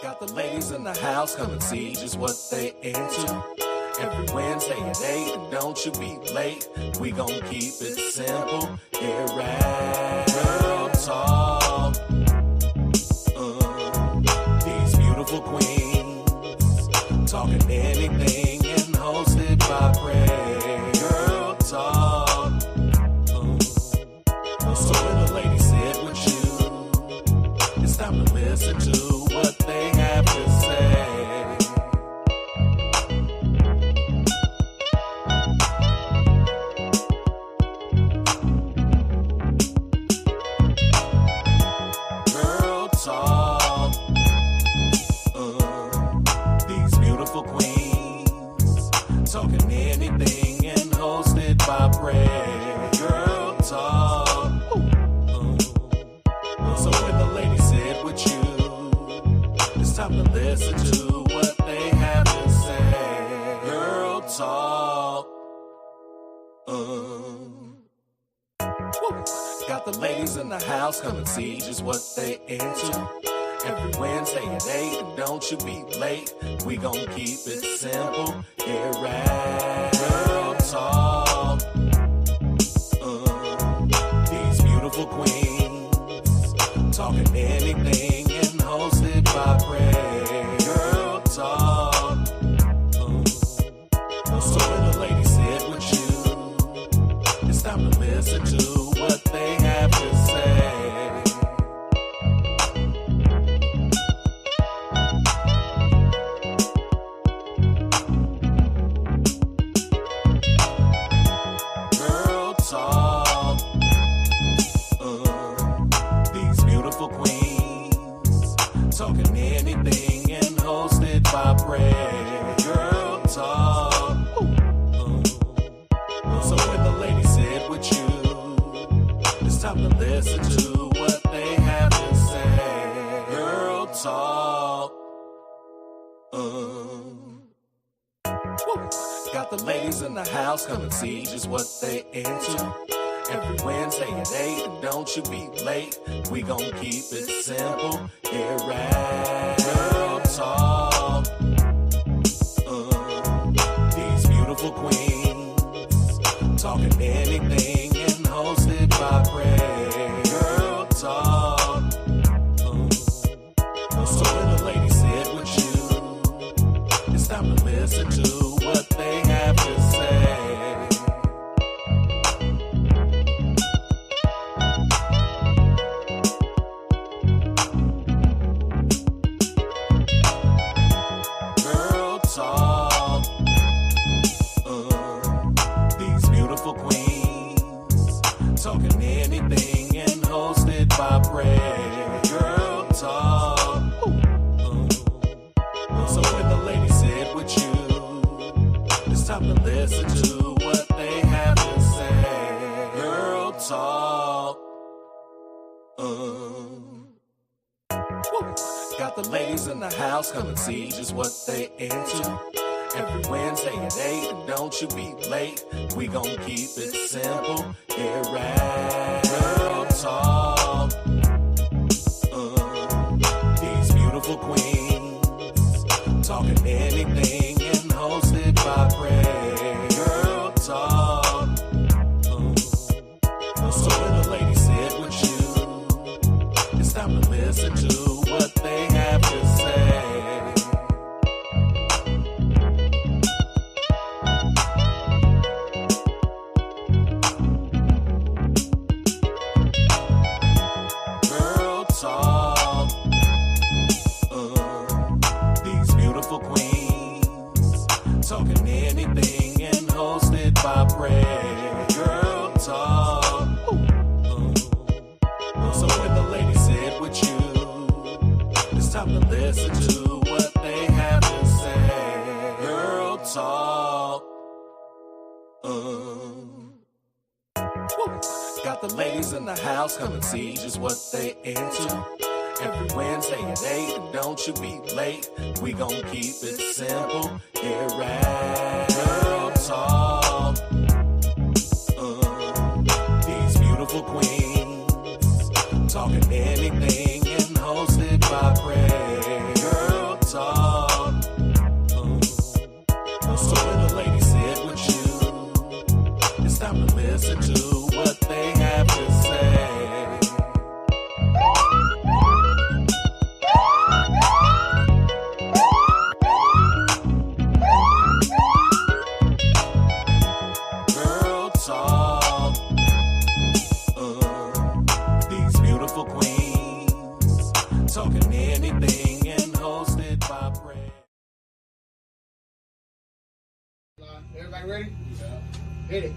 Got the ladies in the house, come and see just what they into. Every Wednesday at 8, and don't you be late. We gon' keep it simple here at Girl Talk. These beautiful queens talking anything and hosted by Prey. Girl Talk. So when the ladies sit with you, it's time to listen to what they have to say. Girl Talk. These beautiful queens talking anything and hosted by Prey. Girl Talk. So when the ladies sit with you, it's time to listen to what they have to say. Girl Talk. Got the ladies in the house, come and see just what they into. Every Wednesday at 8, and don't you be late. We gon' keep it simple here at Girl Talk. These beautiful queens talking anything and hosted by Prey. Girl Talk. So when the ladies sit with you, it's time to listen to what they have to say. Girl Talk. These beautiful queens talking anything and hosted by Prey. Girl Talk. So when the ladies sit with you, it's time to listen to what they have to say. Girl Talk. Got the ladies in the house, come and see just what they into. Every Wednesday at 8, and don't you be late. We gon' keep it simple here at Girl Talk. These beautiful queens talking anything and hosted by Prey. Girl Talk. So when the ladies sit with you, it's time to listen to what they have to say. Girl Talk. These beautiful queens talking anything and hosted by Prey. Girl Talk. So when the ladies sit with you, it's time to listen to what they have to say. Girl Talk. Got the ladies in the house, come and see just what they into. Every Wednesday at 8, and don't you be late. We gon' keep it simple here at Girl Talk. These beautiful queens talking anything and hosted by Prey. Girl Talk. So when the ladies sit with you, it's time to listen to what they have to say. Girl Talk. These beautiful queens talking anything and hosted by Prey. Girl Talk. So when the ladies sit with you, it's time to listen to what they have to say. Girl Talk. Got the ladies in the house, come and see just what they into. Every Wednesday at 8, and don't you be late. We gon' keep it simple here at Girl Talk. These beautiful queens talking anything and hosted by Prey. Everybody ready? Yeah. Hit it.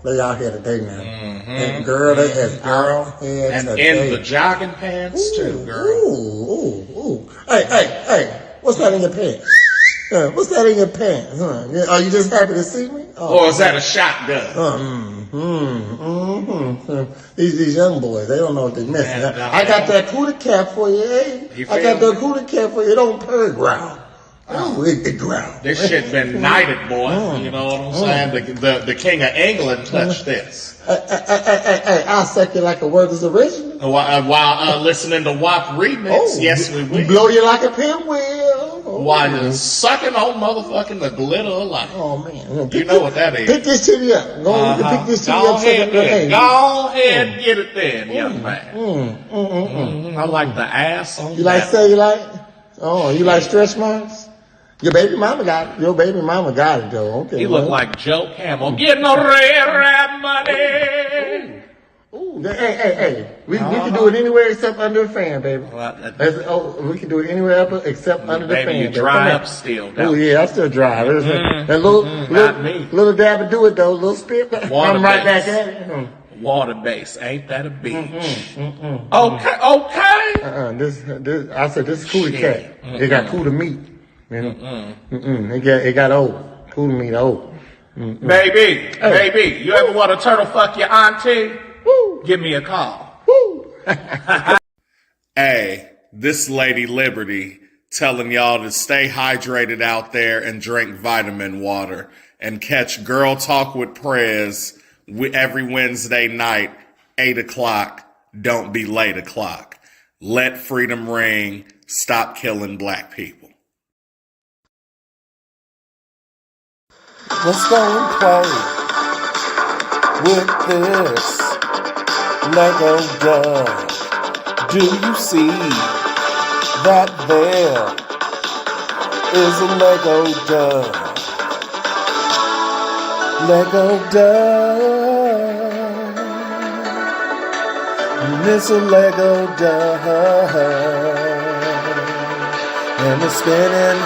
They out here today, man. And girl, they as out here and today. in the jogging pants too, girl. Ooh. Hey, what's that in your pants? What's that in your pants? Are you just happy to see me? Or is that a shotgun? These young boys, they don't know what they're missing. I got that cootie cap for you, hey? I got that cootie cap for you. It don't purr growl. Oh, it growl. This shit been knighted, boy. You know what I'm saying? The King of England touched this. I'll suck you like a Werther's original. While listening to WAP remix, yes we will. Blow you like a pinwheel. While sucking on motherfucking the glitter of life. Oh man, you know what that is. Pick this titty up. Pick this titty up. Go ahead and get it then, young man. I like the ass on you like cellulite? Oh, you like stretch marks? Your baby mama got it though. Okay. You look like Joe Camel. Getting no red money. Ooh, hey. We can do it anywhere except under a fan, baby. We can do it anywhere except under the fan. Baby, you dry up still. Oh yeah, I still dry. That little dab to do it though. Little spit. I'm right back at it. Water base, ain't that a beach? Okay. This I said this is cootie cat. It got cootie meat. You know? It got old. Cootie meat old. Baby, you ever want to turtle fuck your auntie? Woo. Give me a call. Woo. Hey, this Lady Liberty telling y'all to stay hydrated out there and drink vitamin water and catch Girl Talk with Prez every Wednesday night, 8 o'clock. Don't be late o'clock. Let freedom ring. Stop killing black people. Let's go and play with this Lego dog. Do you see that there is a Lego dog? Lego dog. And it's a Lego dove, and it's spinning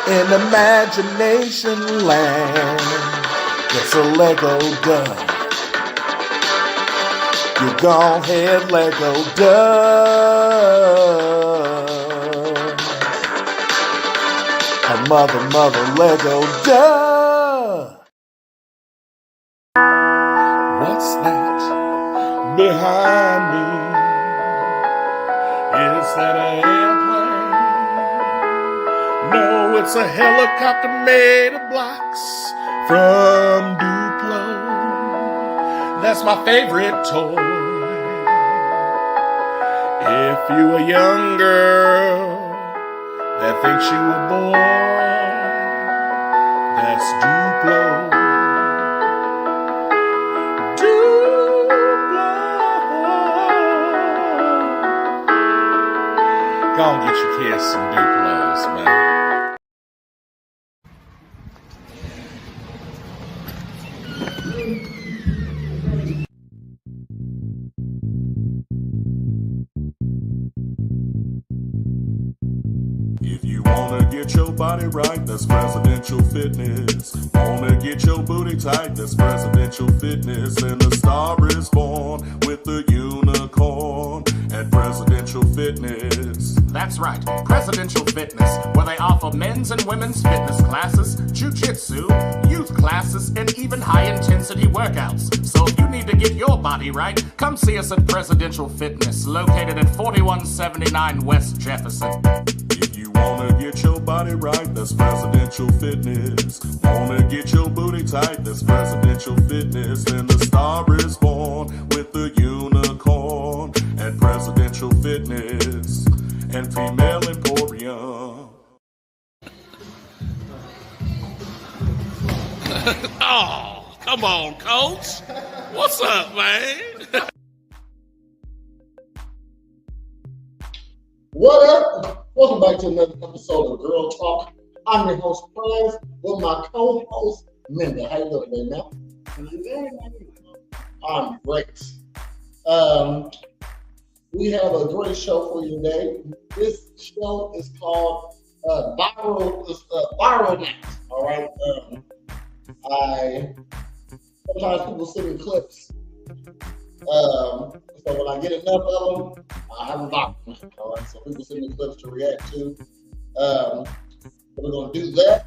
in imagination land. It's a Lego dove. You gon' head Lego dove. A mother Lego dove. What's that behind me? Is that an airplane? No, it's a helicopter made of blocks from Duplo. That's my favorite toy. If you a young girl that thinks you a boy, that's Duplo. Go on, get your kids some Duplos, man. If you wanna get your body right, that's presidential fitness. Wanna get your booty tight, that's presidential fitness. And the star is born with the unicorn at Presidential Fitness. That's right, Presidential Fitness, where they offer men's and women's fitness classes, jiu-jitsu, youth classes, and even high-intensity workouts. So if you need to get your body right, come see us at Presidential Fitness, located at 4179 West Jefferson. If you wanna get your body right, that's Presidential Fitness. Wanna get your booty tight, that's Presidential Fitness. And the star is born with the unicorn at Presidential Fitness and Female Emporium. Oh, come on, Coach. What's up, man? What up? Welcome back to another episode of Girl Talk. I'm your host, Prez, with my co-host, Minda. How you doing today, man? I'm great. We have a great show for you today. This show is called Viral Night. All right. Sometimes people send me clips. So when I get enough of them, I have a viral night. All right. So people send me clips to react to. We're gonna do that.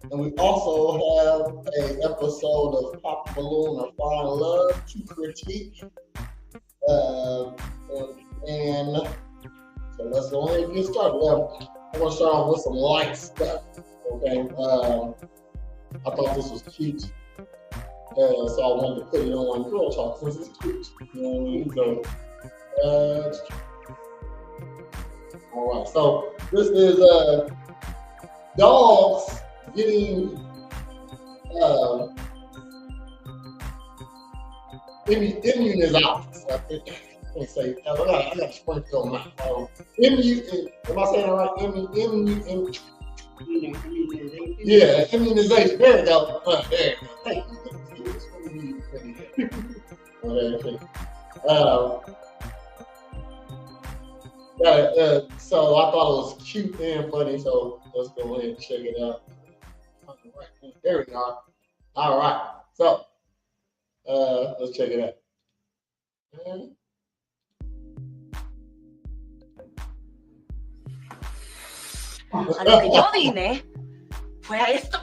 And we also have an episode of Pop Balloon or Find Love to critique. And so let's go ahead and get started. Well, I'm gonna start off with some light stuff. Okay. I thought this was cute. So I wanted to put it on Girl Talk since it's cute. You know what I mean? So, all right. So this is dogs getting immunized. I can't say. I got sprinkle on my phone. Am I saying it right? Yeah, immunization. There we go. There. Thank you. So I thought it was cute and funny. So let's go ahead and check it out. There we are. All right. So let's check it out. A lo que yo vine fue a esto.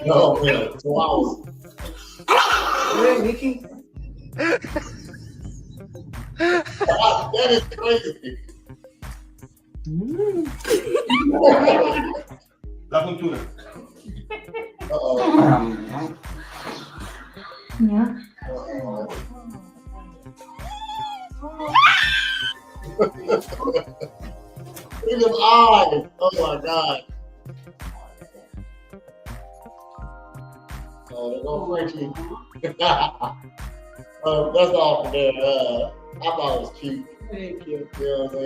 No, man, 2 hours. Hey, Nikki. That is crazy. La cultura. Uh-oh. Yeah. Look at his eyes. Oh my God. There go Frenchie. That's all from there. I thought it was cute. Thank you. You know what I'm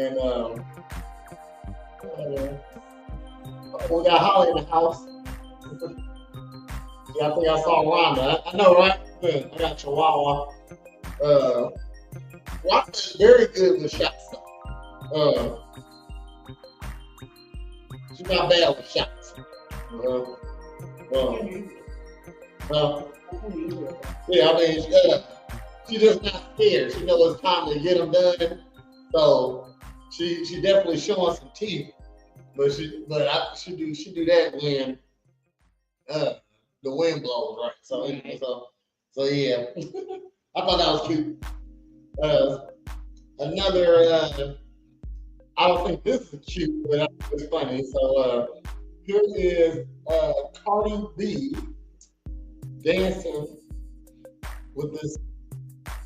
saying? We got Holly in the house. Yeah, I think I saw Rhonda. I know, right? Good. I got Chihuahua. Rhonda is very good with shots. She's not bad with shots. Yeah, I mean, she's just not scared. She knows it's time to get them done. So she definitely showing some teeth. But she do that when the wind blows, right? So yeah, I thought that was cute. Another, I don't think this is cute, but it's funny. So here is Cardi B dancing with this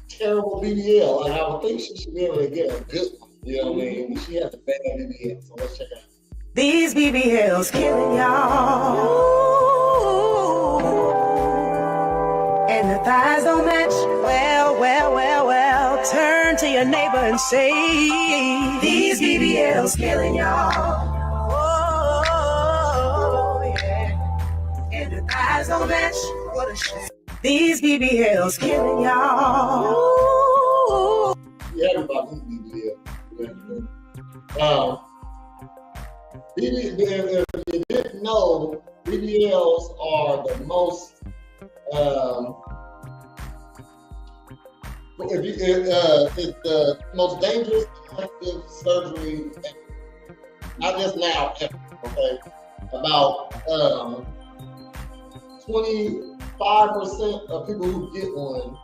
terrible BBL, and I would think she should be able to get a good one. You know what I mean? She has a bad BBL, so let's check it out. These BBLs killing y'all. And the thighs don't match. Well. Turn to your neighbor and say, these BBLs killing y'all. Oh, yeah. And the thighs don't match. What a shame. These BBLs killing y'all. Yeah, everybody BBL. If you didn't know, BBLs are the most it's the most dangerous elective surgery, not just now, ever, okay? About 25% of people who get one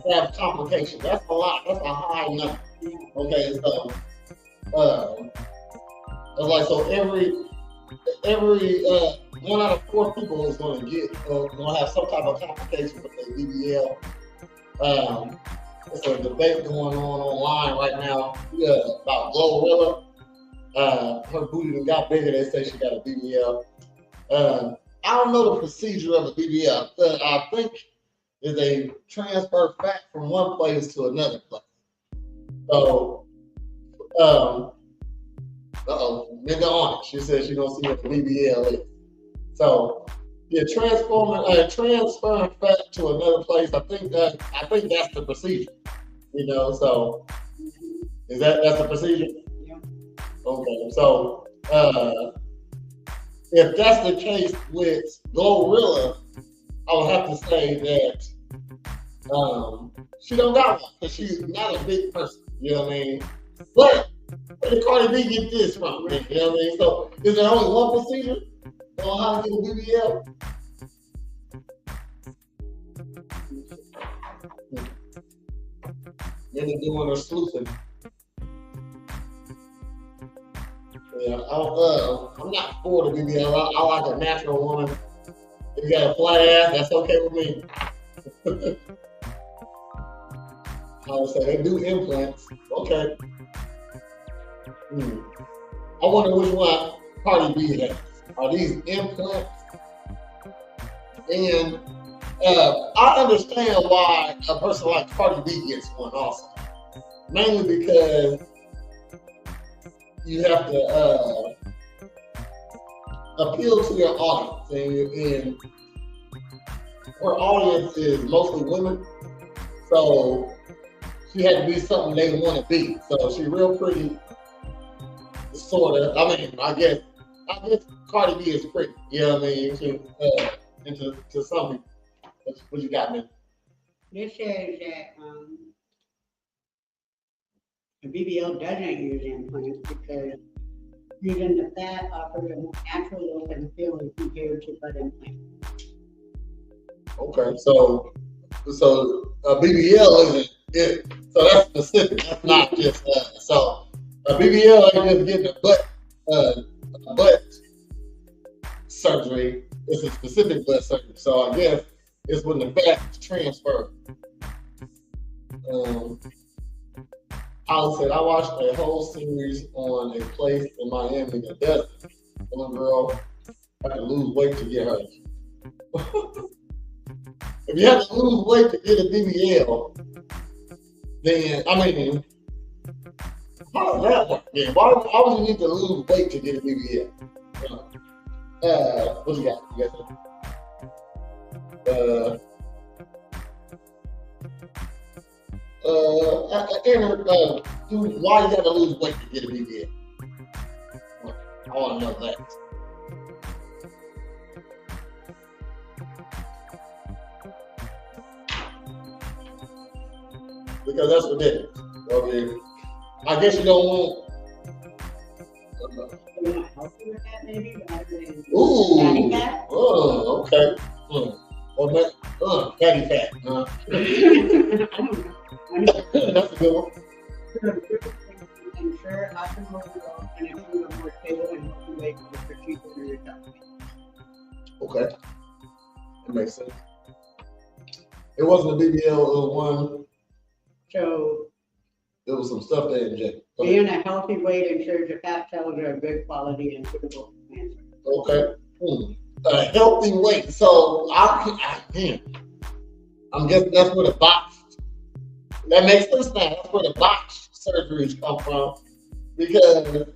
have complications. That's a lot. That's a high number. Okay, so it's like, so every 1 out of 4 people is going to have some type of complication with their BBL. There's a debate going on online right now about Glorilla. Her booty done got bigger. They say she got a BBL. I don't know the procedure of a BBL. I think is they transfer fat from one place to another place. So, nigga on it. She said she's gonna see what the BBL is. So, yeah, transferring fat to another place. I think that's the procedure. You know, so that's the procedure. Yeah. Okay, so if that's the case with Glorilla, I would have to say that she don't got one because she's not a big person. You know what I mean? But where did Cardi B get this from? You know what I mean? So is there only one procedure on how to get a BBL? They're doing her sleuthing. Yeah, I'm not for the BBL. I like a natural woman. If you got a flat ass, that's okay with me. I would say they do implants. Okay. I wonder which one Cardi B has. Are these implants? And I understand why a person like Cardi B gets one also. Mainly because you have to appeal to your audience. And her audience is mostly women. So she had to be something they want to be. So she's real pretty, sort of. I mean, I guess Cardi B is pretty. You know what I mean? To some people. What you got, man? This says that the BBL doesn't use implants because using the fat offers a more natural look and feeling compared to butt implants. Okay, so a BBL isn't it? So that's specific. That's not just so a BBL ain't just getting a butt surgery. It's a specific butt surgery. So I guess it's when the fat is transferred. Holly said, I watched a whole series on a place in Miami that does it. Little girl had to lose weight to get hers. if you have to lose weight to get a BBL, then I mean, how does that work? Then why would you need to lose weight to get a BBL? What you got? Why you gotta lose weight to get a BBL? I want to know that. Because that's ridiculous. Okay. I guess you don't want. You're not healthy with that, maybe, rather than Ooh. fatty fat? Oh, okay. Or fatty fat. I don't know. That's a good one. Ensure optimal results and improve a more stable and healthy weight for people who are healthy. Okay. That makes sense. It wasn't a BBL, it was one. So There was some stuff they injected. being a healthy weight ensures your fat cells are of good quality and suitable for cancer. Okay. A healthy weight. So I'm guessing that's where the botched. That makes sense now. That's where the botched surgeries come from. Because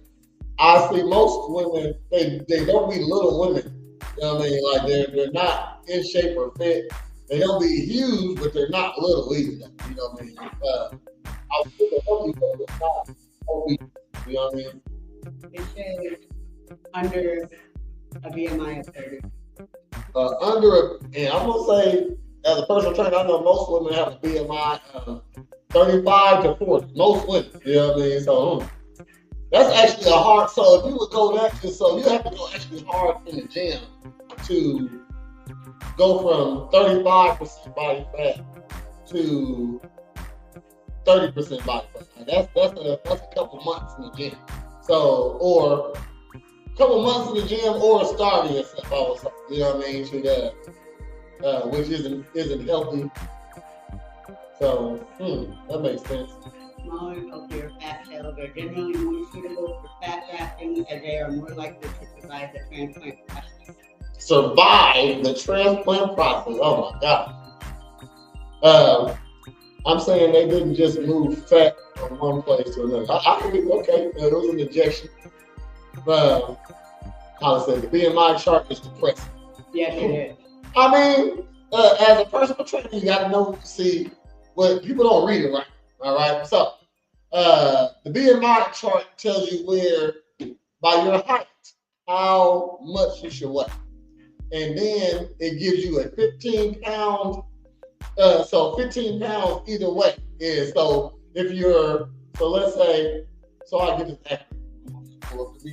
I see most women, they don't be little women. You know what I mean? Like they're not in shape or fit. They don't be huge, but they're not little either. You know what I mean? I was thinking healthy, but it's not healthy. You know what I mean? It says under a BMI of 30. And I'm gonna say, as a personal trainer, I know most women have a BMI of 35 to 40. Most women, you know what I mean? So that's actually a hard. So if you would go that, so you have to go actually hard in the gym to go from 35% body fat to 30% body fat. That's a couple months in the gym. So, or a couple months in the gym, or starving yourself also. You know what I mean? Which isn't healthy. So, that makes sense. Smaller, healthier fat cells are generally more suitable for fat grafting as they are more likely to survive the transplant process. Survive the transplant process. Oh my God. I'm saying they didn't just move fat from one place to another. I think, okay, it was an injection. How to say, the BMI chart is depressing. Yes, it is. I mean, as a personal trainer, you got to know, see, what people don't read it right. All right. So, the BMI chart tells you where, by your height, how much you should weigh. And then it gives you a 15 pound. So 15 pounds either way is, so if you're, so let's say, so I get this accurate. Pull up the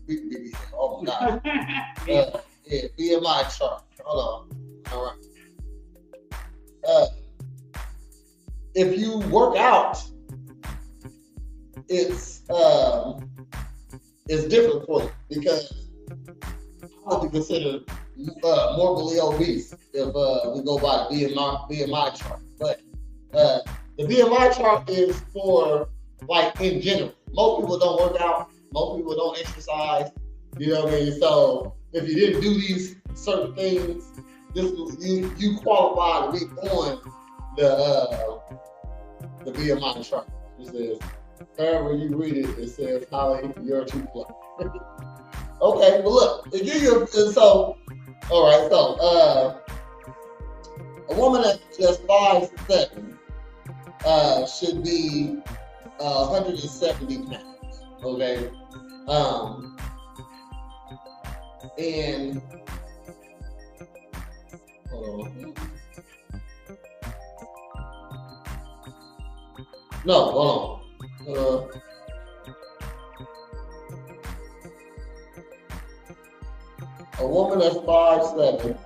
BBL. Oh my God. Yeah, BMI chart. Hold on. All right. If you work out, it's different for you because I would be considered morbidly obese if we go by the BMI chart. But the BMI chart is for, like, in general. Most people don't work out. Most people don't exercise. You know what I mean? So if you didn't do these certain things, you qualify to be on the BMI chart. It says, however you read it, it says, Holly, you're too close. Okay, well look, it gives you, so, all right, so, a woman that's just 5'7" should be 170 pounds, okay? And, hold on. No, hold on. A woman that's 5'7"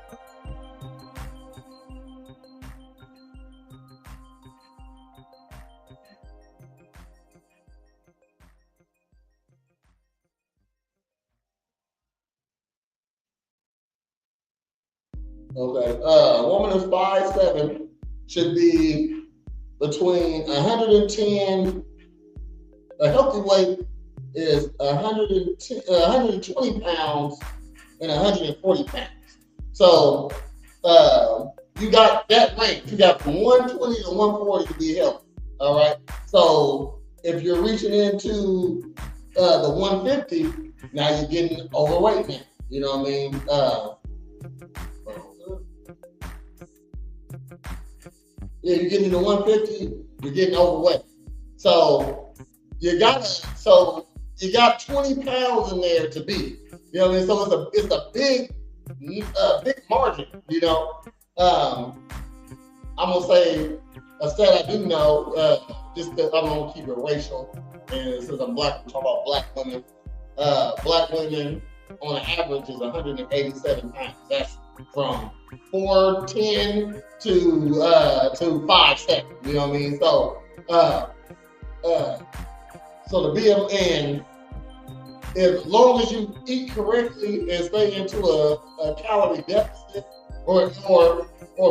Okay, a woman that's 5'7" should be between 110. A healthy weight is 120 pounds and 140 pounds. So you got that range. You got from 120 to 140 to be healthy. All right. So if you're reaching into the 150, now you're getting overweight now. You know what I mean? Yeah, you're getting to 150, you're getting overweight. So you got 20 pounds in there to beat. You know what I mean? So it's a big margin. You know, I'm gonna say a stat I do know. Just that I'm gonna keep it racial, and since I'm black, I'm talking about black women. Black women on average is 187 pounds. That's from 4'10" to 5'7". You know what I mean? So the BMN, as long as you eat correctly and stay into a calorie deficit, or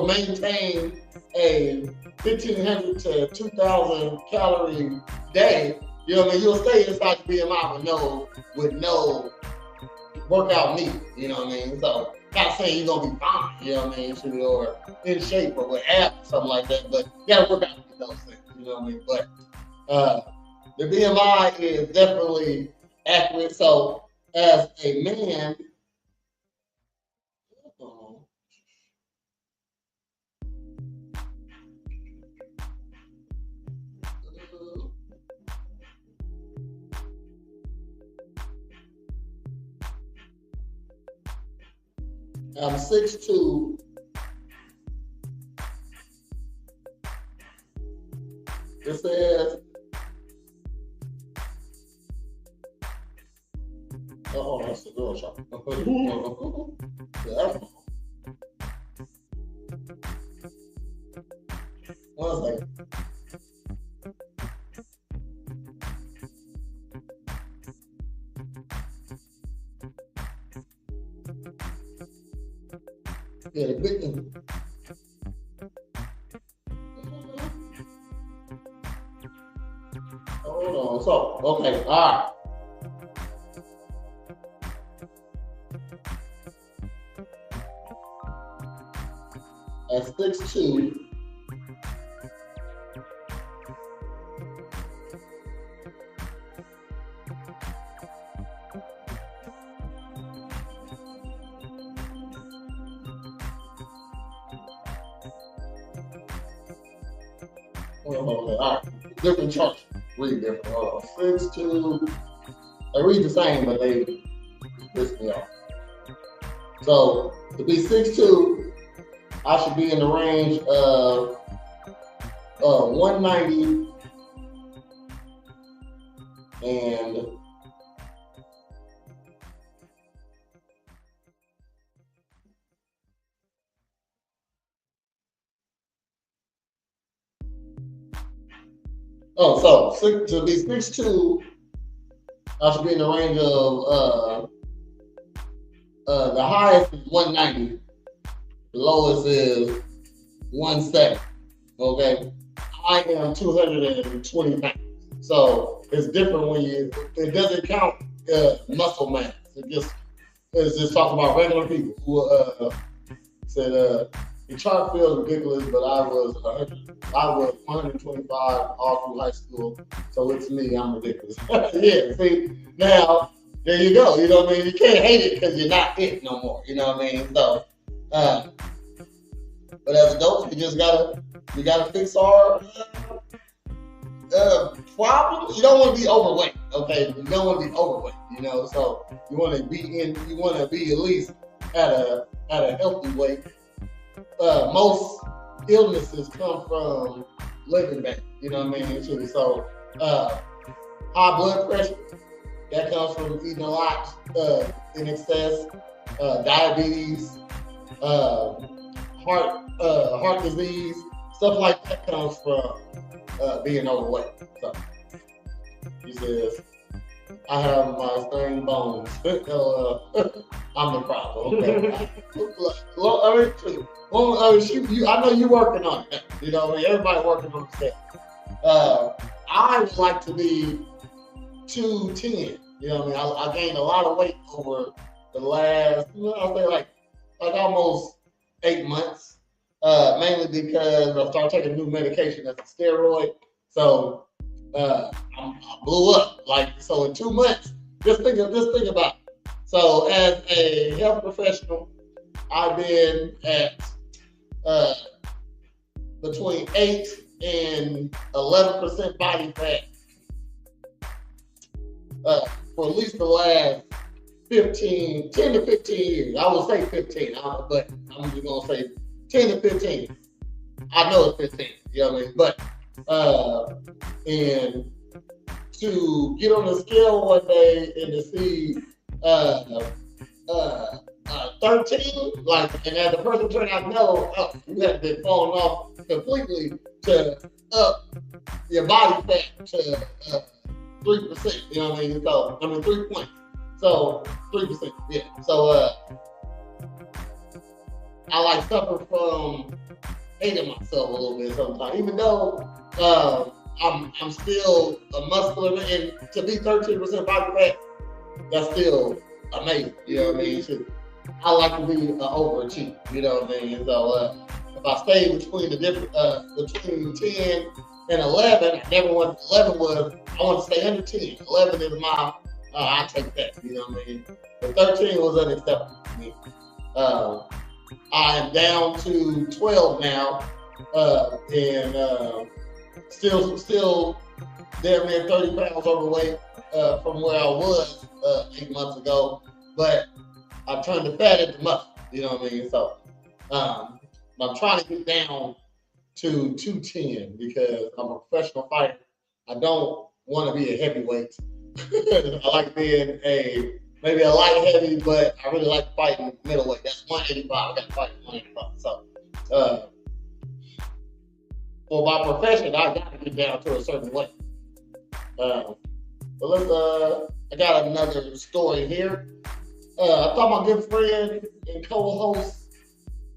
maintain a 1,500 to 2,000 calorie day, you know what I mean? You'll stay inside the BMI with no workout needed. You know what I mean? So not saying you're gonna be fine, you know what I mean, or in shape or what have you, something like that, but you gotta work out with those things, you know what I mean? But the BMI is definitely accurate. So as a man, I'm 6'2". It says, oh, that's the girl shop. Yeah. One second. Yeah, the big thing. Hold on. So, okay, all right. At 6'2", all right. Different charts read different. 6'2", they read the same, but they piss me off. So to be 6'2", I should be in the range of 190 and to be 6'2", I should be in the range of the highest is 190, the lowest is 170. Okay, I am 220 pounds, so it's different when it doesn't count muscle mass. It's just talking about regular people who said the chart feels ridiculous, but I was 125 all through high school, so it's me, I'm ridiculous. Yeah, see, now, there you go, you know what I mean? You can't hate it because you're not it no more, you know what I mean? So, but as adults, we gotta fix our problems. You don't want to be overweight, okay? You don't want to be overweight, you know, so you want to be at least at a healthy weight. Most illnesses come from living bad, you know what I mean? So high blood pressure, that comes from eating a lot in excess. Diabetes, heart disease, stuff like that comes from being overweight. So he says, I have my string bones. I'm the problem. Okay. I know you're working on it. You know what I mean? Everybody working on themselves. I would like to be 210. You know what I mean? I gained a lot of weight over the last, I'll say like almost 8 months. mainly because I started taking new medication as a steroid. So I blew up. So in 2 months, just think about it. So as a health professional, I've been at between 8 and 11% body fat for at least the last 10 to 15 years. I would say 15, but I'm just gonna say 10 to 15. I know it's 15, you know what I mean? But and to get on the scale one day and to see 13, and as the person turned out, no, you have been falling off completely to up your body fat to 3%, you know what I mean? So, 3 points. So 3%, yeah. So I suffer from hating myself a little bit sometimes, even though I'm still a muscular, and to be 13% body fat, that's still amazing. You know what I mean? I like to be an overachiever. You know what I mean? So if I stay between between 10 and 11, I never want 11 was. I want to stay under 10. 11 is my. I take that. You know what I mean? But 13 was unacceptable to me. I am down to 12 now, and still damn near 30 pounds overweight from where I was 8 months ago. But I turned the fat into muscle. You know what I mean? So I'm trying to get down to 210 because I'm a professional fighter. I don't want to be a heavyweight. I like being maybe a light heavy, but I really like fighting middleweight. That's 185. I got to fight 185. So for my profession, I got to get down to a certain weight. But I got another story here. I thought my good friend and co-host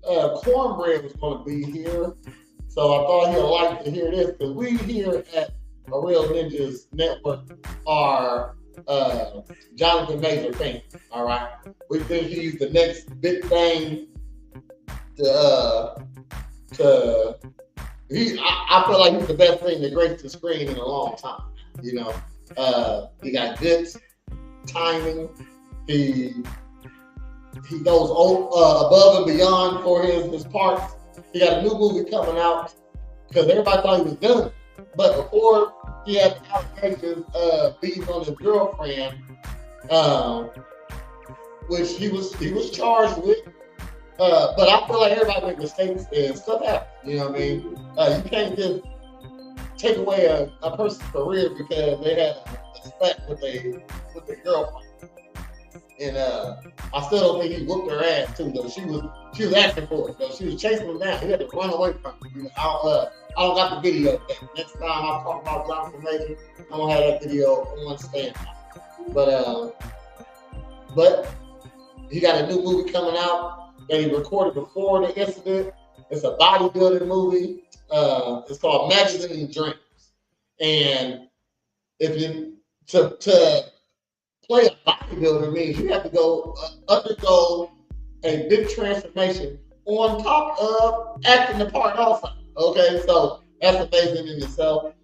Cornbread was going to be here. So I thought he'd like to hear this, because we here at A Real Ninjas Network are Jonathan Major fans, all right? We think he's the next big thing I feel like he's the best thing to grace the screen in a long time, you know? He got good timing. He goes above and beyond for his parts. He got a new movie coming out because everybody thought he was done. But before he had allegations of beating on his girlfriend, which he was charged with. But I feel like everybody makes mistakes and stuff happens. You know what I mean? You can't just take away a person's career because they had a spat with their girlfriend. And I still don't think he whooped her ass too, though. She was asking for it, though. She was chasing him down. He had to run away from her. You know, I don't got the video of that. Next time I talk about Jonathan Major, I'm gonna have that video on standby. But he got a new movie coming out that he recorded before the incident. It's a bodybuilding movie. It's called Magazine Dreams. And if you to play a bodybuilder means you have to undergo a big transformation on top of acting the part also. Okay, so that's amazing in itself.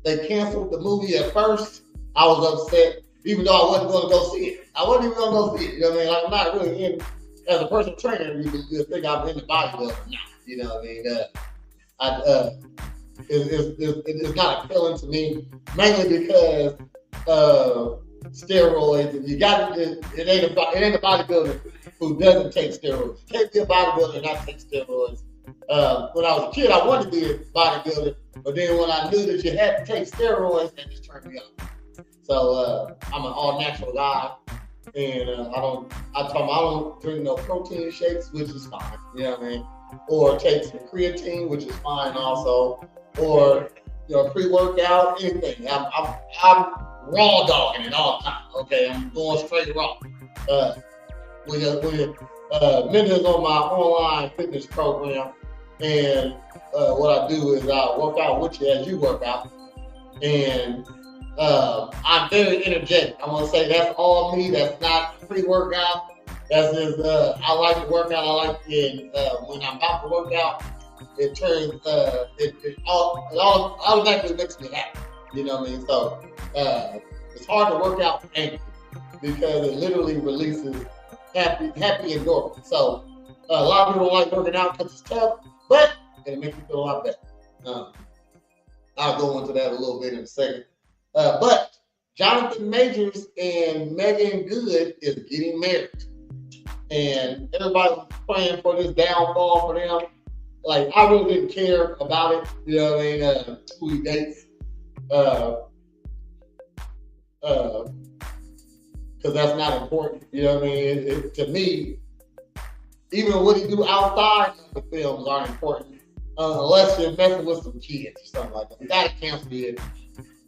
They canceled the movie at first. I was upset, even though I wasn't going to go see it. I wasn't even going to go see it. You know what I mean? Like, I'm not really in, as a personal trainer, you think I'm in the bodybuilding now. You know what I mean? It's not appealing to me, mainly because steroids, and it ain't a bodybuilder who doesn't take steroids. You can't be a bodybuilder and not take steroids. When I was a kid, I wanted to be a bodybuilder, but then when I knew that you had to take steroids, that just turned me off. So I'm an all-natural guy, and I don't drink no protein shakes, which is fine. You know what I mean? Or take some creatine, which is fine also, or pre-workout, anything. I'm raw dogging it all the time. Okay, I'm going straight raw. Minda is on my online fitness program, and what I do is I work out with you as you work out, and I'm very energetic. I'm gonna say that's all me. That's not pre-workout. That's his. I like to work out. I like it when I'm about to work out. It turns. It automatically makes me happy. You know what I mean? So it's hard to work out angry because it literally releases happy endorphins. So a lot of people don't like working out because it's tough, but it'll make you feel a lot better. I'll go into that a little bit in a second. But Jonathan Majors and Megan Good is getting married. And everybody was praying for this downfall for them. Like, I really didn't care about it. You know what I mean? Who he dates. Because that's not important. You know what I mean? To me, even what he do outside of the films aren't important. Unless you're messing with some kids or something like that. We gotta cancel it.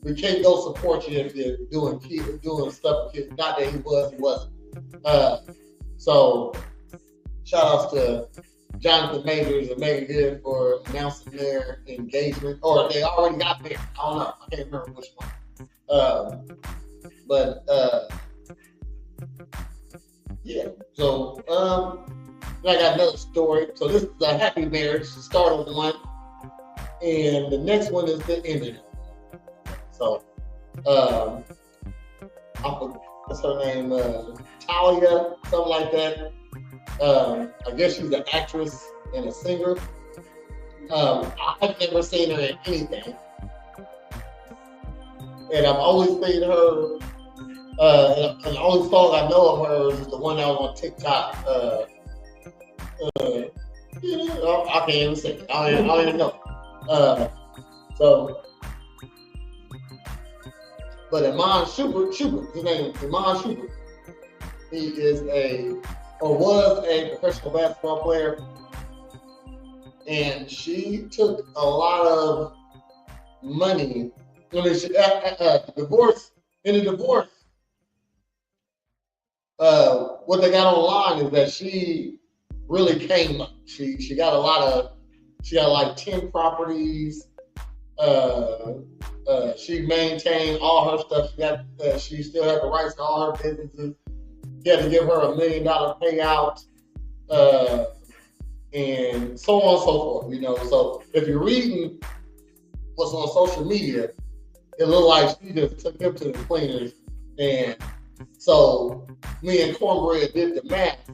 We can't go support you if you're doing stuff with kids. Not that he wasn't. So shout outs to Jonathan Majors and Megan Good for announcing their engagement, or they already got married. I don't know. I can't remember which one. Yeah. So I got another story. So this is a happy marriage. The start of one, and the next one is the ending. So, what's her name? Talia, something like that. I guess she's an actress and a singer. I've never seen her in anything, and I've always seen her. And the only song I know of hers is the one that was on TikTok. I can't even sing it. I don't even know. But Iman Schubert, his name is Iman Schubert. He is was a professional basketball player, and she took a lot of money. I mean, divorce. What they got online is that she really came up. She got like 10 properties. She maintained all her stuff. She still had the rights to all her businesses. You had to give her $1 million payout, and so on and so forth. You know, so if you're reading what's on social media, it looked like she just took him to the cleaners. And so me and Cornbread did the math.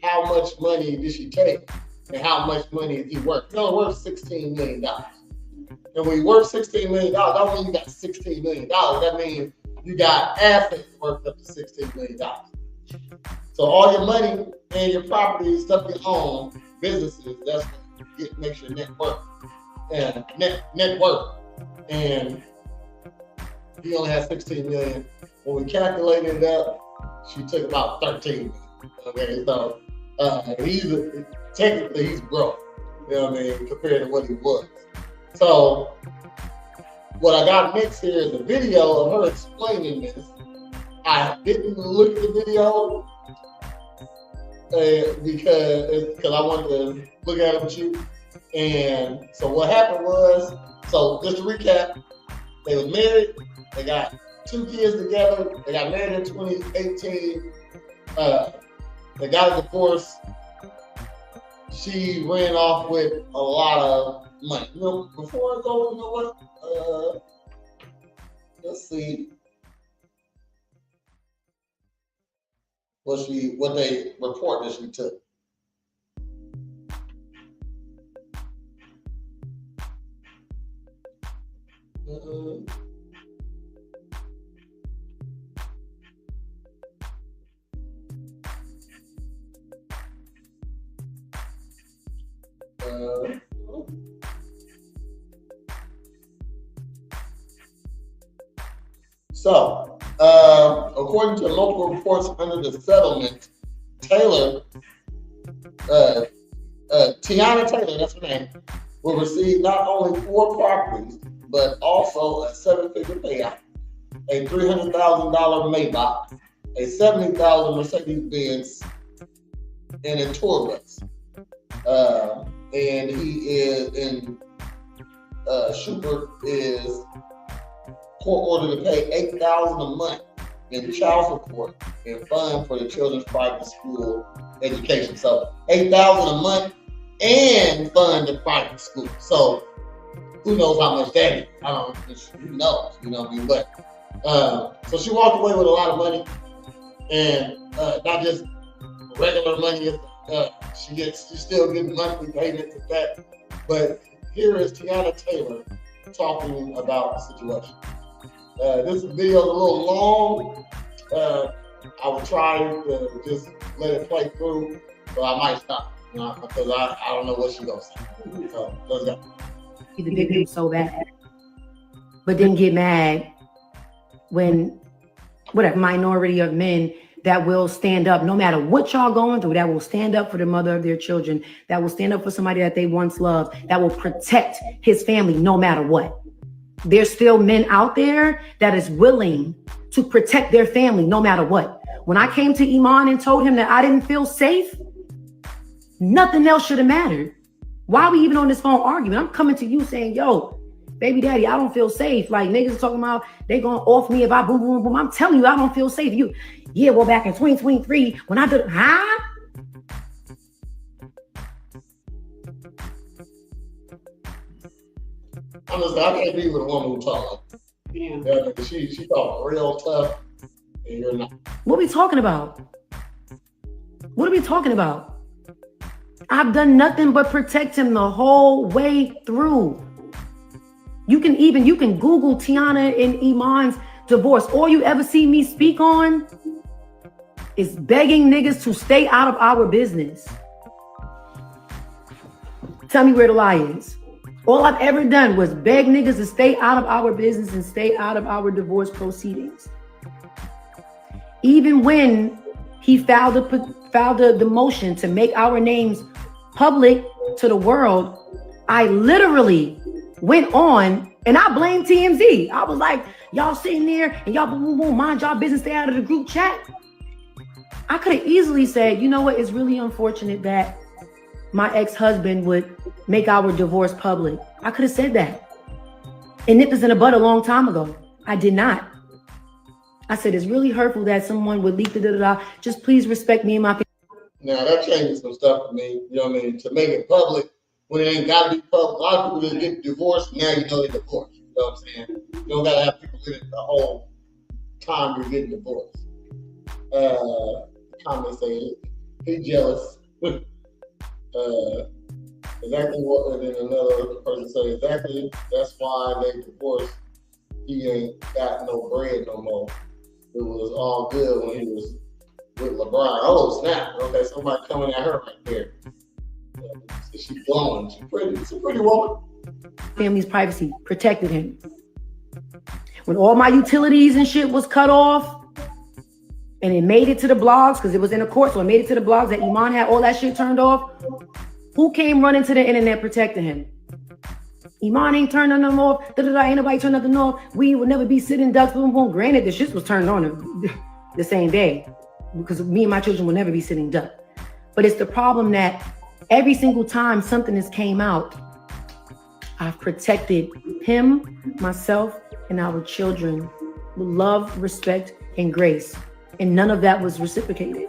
How much money did she take, and how much money is he worth? No, worth $16 million. And when you worth $16 million, that don't mean you got $16 million. That means you got assets worth up to $16 million. So all your money and your property, stuff you own, businesses, that's what makes your net worth. And net worth. And he only has 16 million. When we calculated it up, she took about 13 million. Okay, so technically he's broke. You know what I mean, compared to what he was. So what I got next here is a video of her explaining this. I didn't look at the video because I wanted to look at it with you. And so what happened was, so just to recap, they were married, they got 2 kids together, they got married in 2018, they got a divorce. She ran off with a lot of money. You know, before I go, you know what? Let's see what they report that she took. So, according to local reports under the settlement, Taylor, Tiana Taylor, that's her name, will receive not only 4 properties, but also a 7-figure payout, a $300,000 Maybach, a $70,000 Mercedes-Benz, and a tour bus. And Schubert is court ordered to pay $8,000 a month in child support and fund for the children's private school education. So $8,000 a month and fund the private school. So who knows how much that is? I don't know. Who knows? You know what I mean? But so she walked away with a lot of money, and not just regular money. She's still getting monthly payments with that. But here is Tiana Taylor talking about the situation. This video is a little long. I will try to just let it play through, but I might stop because I don't know what she's gonna say. So let's go. The victim so bad, but then get mad when a minority of men that will stand up no matter what y'all going through, that will stand up for the mother of their children, that will stand up for somebody that they once loved, that will protect his family no matter what. There's still men out there that is willing to protect their family no matter what. When I came to Iman and told him that I didn't feel safe, nothing else should have mattered. Why are we even on this phone arguing? I'm coming to you saying, yo, baby daddy, I don't feel safe. Like niggas talking about they gonna off me if I boom, boom, boom. I'm telling you, I don't feel safe. Well, back in 2023, when I did, huh? Honestly, I can't be with a woman who talk. Yeah. She talk real tough, and you're not. What are we talking about? What are we talking about? I've done nothing but protect him the whole way through. You can Google Tiana and Iman's divorce. All you ever see me speak on is begging niggas to stay out of our business. Tell me where the lie is. All I've ever done was beg niggas to stay out of our business and stay out of our divorce proceedings. Even when he filed the motion to make our names public to the world, I literally went on and I blamed TMZ. I was like, y'all sitting there and y'all boom, boom, boom, mind y'all business, stay out of the group chat. I could have easily said, you know what, it's really unfortunate that my ex-husband would make our divorce public. I could have said that and nipped this in the bud a long time ago. I did not. I said, it's really hurtful that someone would leak the da-da-da. Just please respect me and my family. Now that changes some stuff for me. You know what I mean? To make it public when it ain't gotta be public. A lot of people just get divorced, now you know they're divorced. You know what I'm saying? You don't gotta have people in it the whole time you're getting divorced. Comments say he jealous. Exactly what, and then another person said exactly that's why they divorced. He ain't got no bread no more. It was all good when he was with LeBron. Oh snap! Okay, somebody coming at her right there. She's glowing. She's a pretty woman. Family's privacy protected him. When all my utilities and shit was cut off, and it made it to the blogs because it was in the court, so it made it to the blogs that Iman had all that shit turned off. Who came running to the internet protecting him? Iman ain't turned nothing off. Ain't nobody turned nothing off. We would never be sitting ducks. Boom, boom. Granted, the shit was turned on the same day because me and my children will never be sitting duck. But it's the problem that every single time something has came out, I've protected him, myself, and our children with love, respect, and grace. And none of that was reciprocated.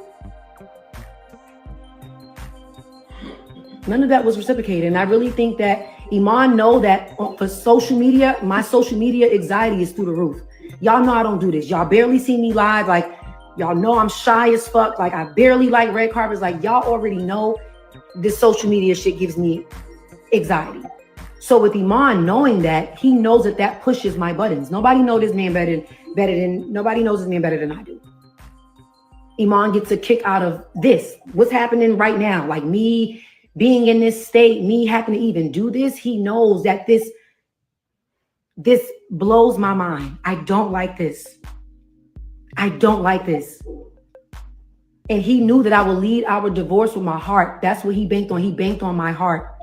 None of that was reciprocated. And I really think that Iman know that for social media, my social media anxiety is through the roof. Y'all know I don't do this. Y'all barely see me live. Like, y'all know I'm shy as fuck. Like, I barely like red carpets. Like, y'all already know this social media shit gives me anxiety. So with Iman knowing that, he knows that pushes my buttons. Nobody knows this man better than I do. Iman gets a kick out of this. What's happening right now? Like me being in this state, me having to even do this, he knows that this blows my mind. I don't like this. I don't like this. And he knew that I would lead our divorce with my heart. That's what he banked on. He banked on my heart.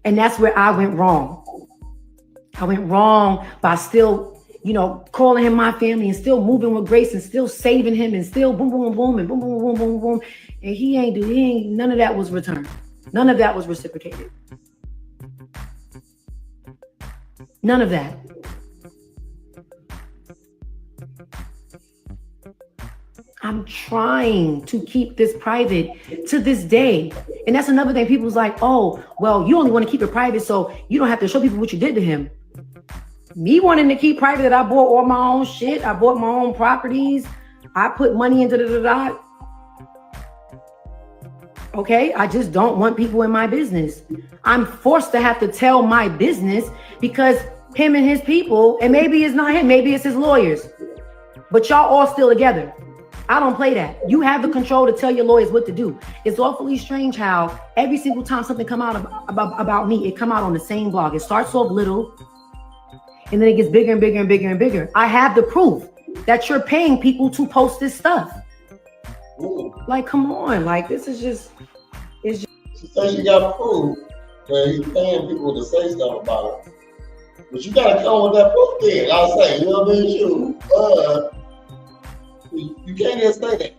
And that's where I went wrong. I went wrong by still, calling him my family and still moving with grace and still saving him and still boom, boom, boom, and boom, boom, boom, boom, boom. And none of that was returned. None of that was reciprocated. None of that. I'm trying to keep this private to this day. And that's another thing. People's like, oh, well, you only want to keep it private so you don't have to show people what you did to him. Me wanting to keep private that I bought all my own shit. I bought my own properties. I put money into the Okay, I just don't want people in my business. I'm forced to have to tell my business because him and his people, and maybe it's not him, maybe it's his lawyers, but y'all all still together. I don't play that. You have the control to tell your lawyers what to do. It's awfully strange how every single time something come out about me, it come out on the same blog. It starts off little, and then it gets bigger and bigger and bigger and bigger. I have the proof that you're paying people to post this stuff. Like, come on, like this is just, it's just. She says you got proof that he's paying people to say stuff about it. But you gotta come with that proof then. I'll say, you know what I mean? You can't just say that.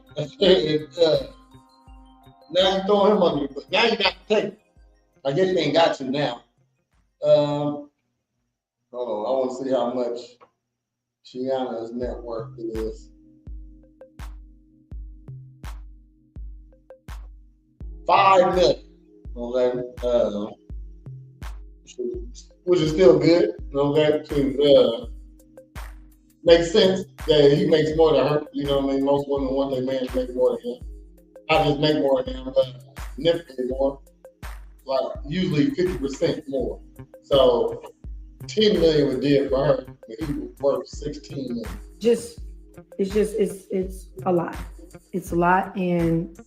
Now you throw him under the bus. Now you got to take it. I guess you ain't got to now. Hold on, I want to see how much Gianna's net worth it is. $5 million. Okay. Which is still good. Okay. To makes sense that he makes more than her. You know what I mean? Most women want their man to make more than him. Not just make more than him, but significantly more. Like usually 50% more. So 10 million was dead for her, but he was worth 16 million. It's a lot. It's a lot, and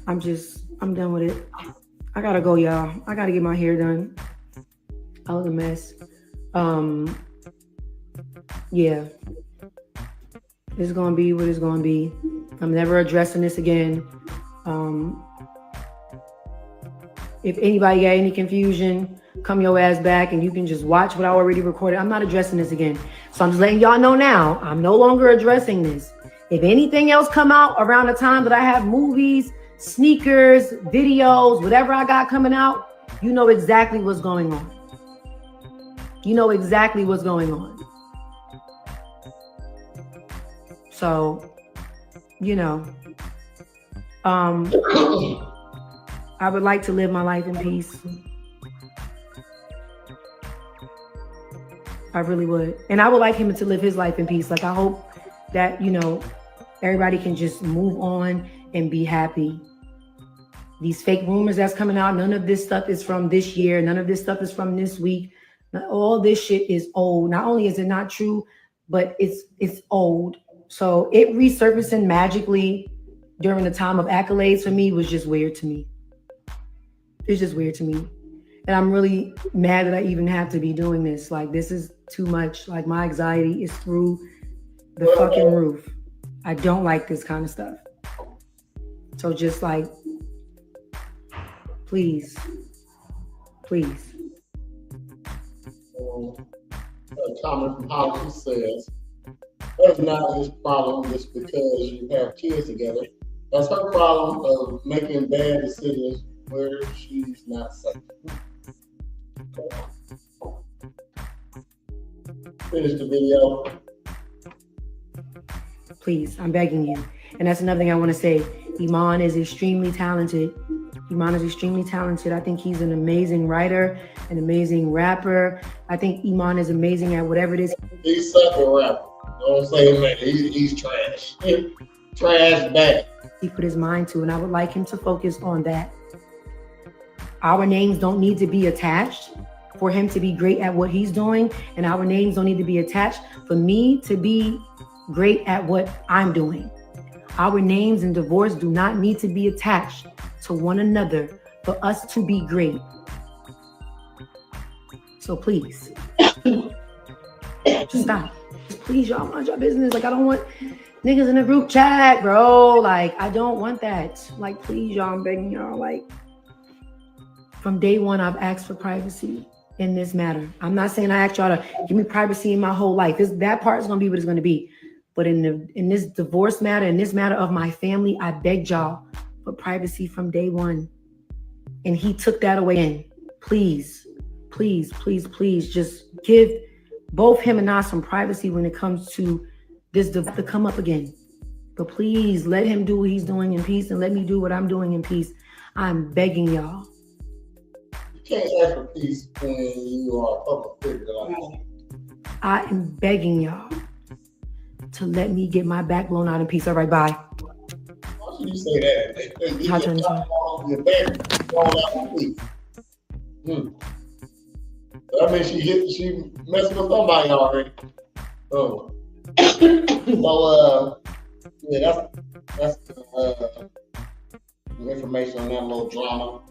I'm done with it. I gotta go, y'all. I gotta get my hair done. I was a mess. Yeah. It's gonna be what it's gonna be. I'm never addressing this again. If anybody got any confusion, come your ass back and you can just watch what I already recorded. I'm not addressing this again. So I'm just letting y'all know now, I'm no longer addressing this. If anything else come out around the time that I have movies, sneakers, videos, whatever I got coming out, you know exactly what's going on. You know exactly what's going on. So, you know, I would like to live my life in peace. I really would. And I would like him to live his life in peace. Like, I hope that, you know, everybody can just move on and be happy. These fake rumors that's coming out, none of this stuff is from this year. None of this stuff is from this week. All this shit is old. Not only is it not true, but it's old. So it resurfacing magically during the time of accolades for me was just weird to me. It's just weird to me. And I'm really mad that I even have to be doing this. Like, this is too much. Like, my anxiety is through the fucking roof. I don't like this kind of stuff. So just like, please. A comment from Holly says, that's not his problem just because you have kids together. That's her problem of making bad decisions where she's not safe. Finish the video. Please, I'm begging you. And that's another thing I want to say. Iman is extremely talented. I think he's an amazing writer, an amazing rapper. I think Iman is amazing at whatever it is. He's such a rapper. Don't say that. He's trash. Trash bad. He put his mind to, and I would like him to focus on that. Our names don't need to be attached for him to be great at what he's doing, and our names don't need to be attached for me to be great at what I'm doing. Our names in divorce do not need to be attached to one another for us to be great. So please, just stop. Just please, y'all mind your business. Like, I don't want niggas in a group chat, bro. Like, I don't want that. Like, please, y'all, I'm begging y'all. Like, from day one, I've asked for privacy in this matter. I'm not saying I asked y'all to give me privacy in my whole life. That part is gonna be what it's gonna be. But in this divorce matter, in this matter of my family, I begged y'all for privacy from day one. And he took that away. And please, just give both him and I some privacy when it comes to this to come up again. But please let him do what he's doing in peace and let me do what I'm doing in peace. I'm begging y'all. You can't ask for peace when you are a public figure like that. I am begging y'all to let me get my back blown out in peace. All right, bye. Why should you say that? I'll turn this on. Your back blown out in peace. I mean, she messing with somebody already. Oh. So, yeah, that's the information on that little drama.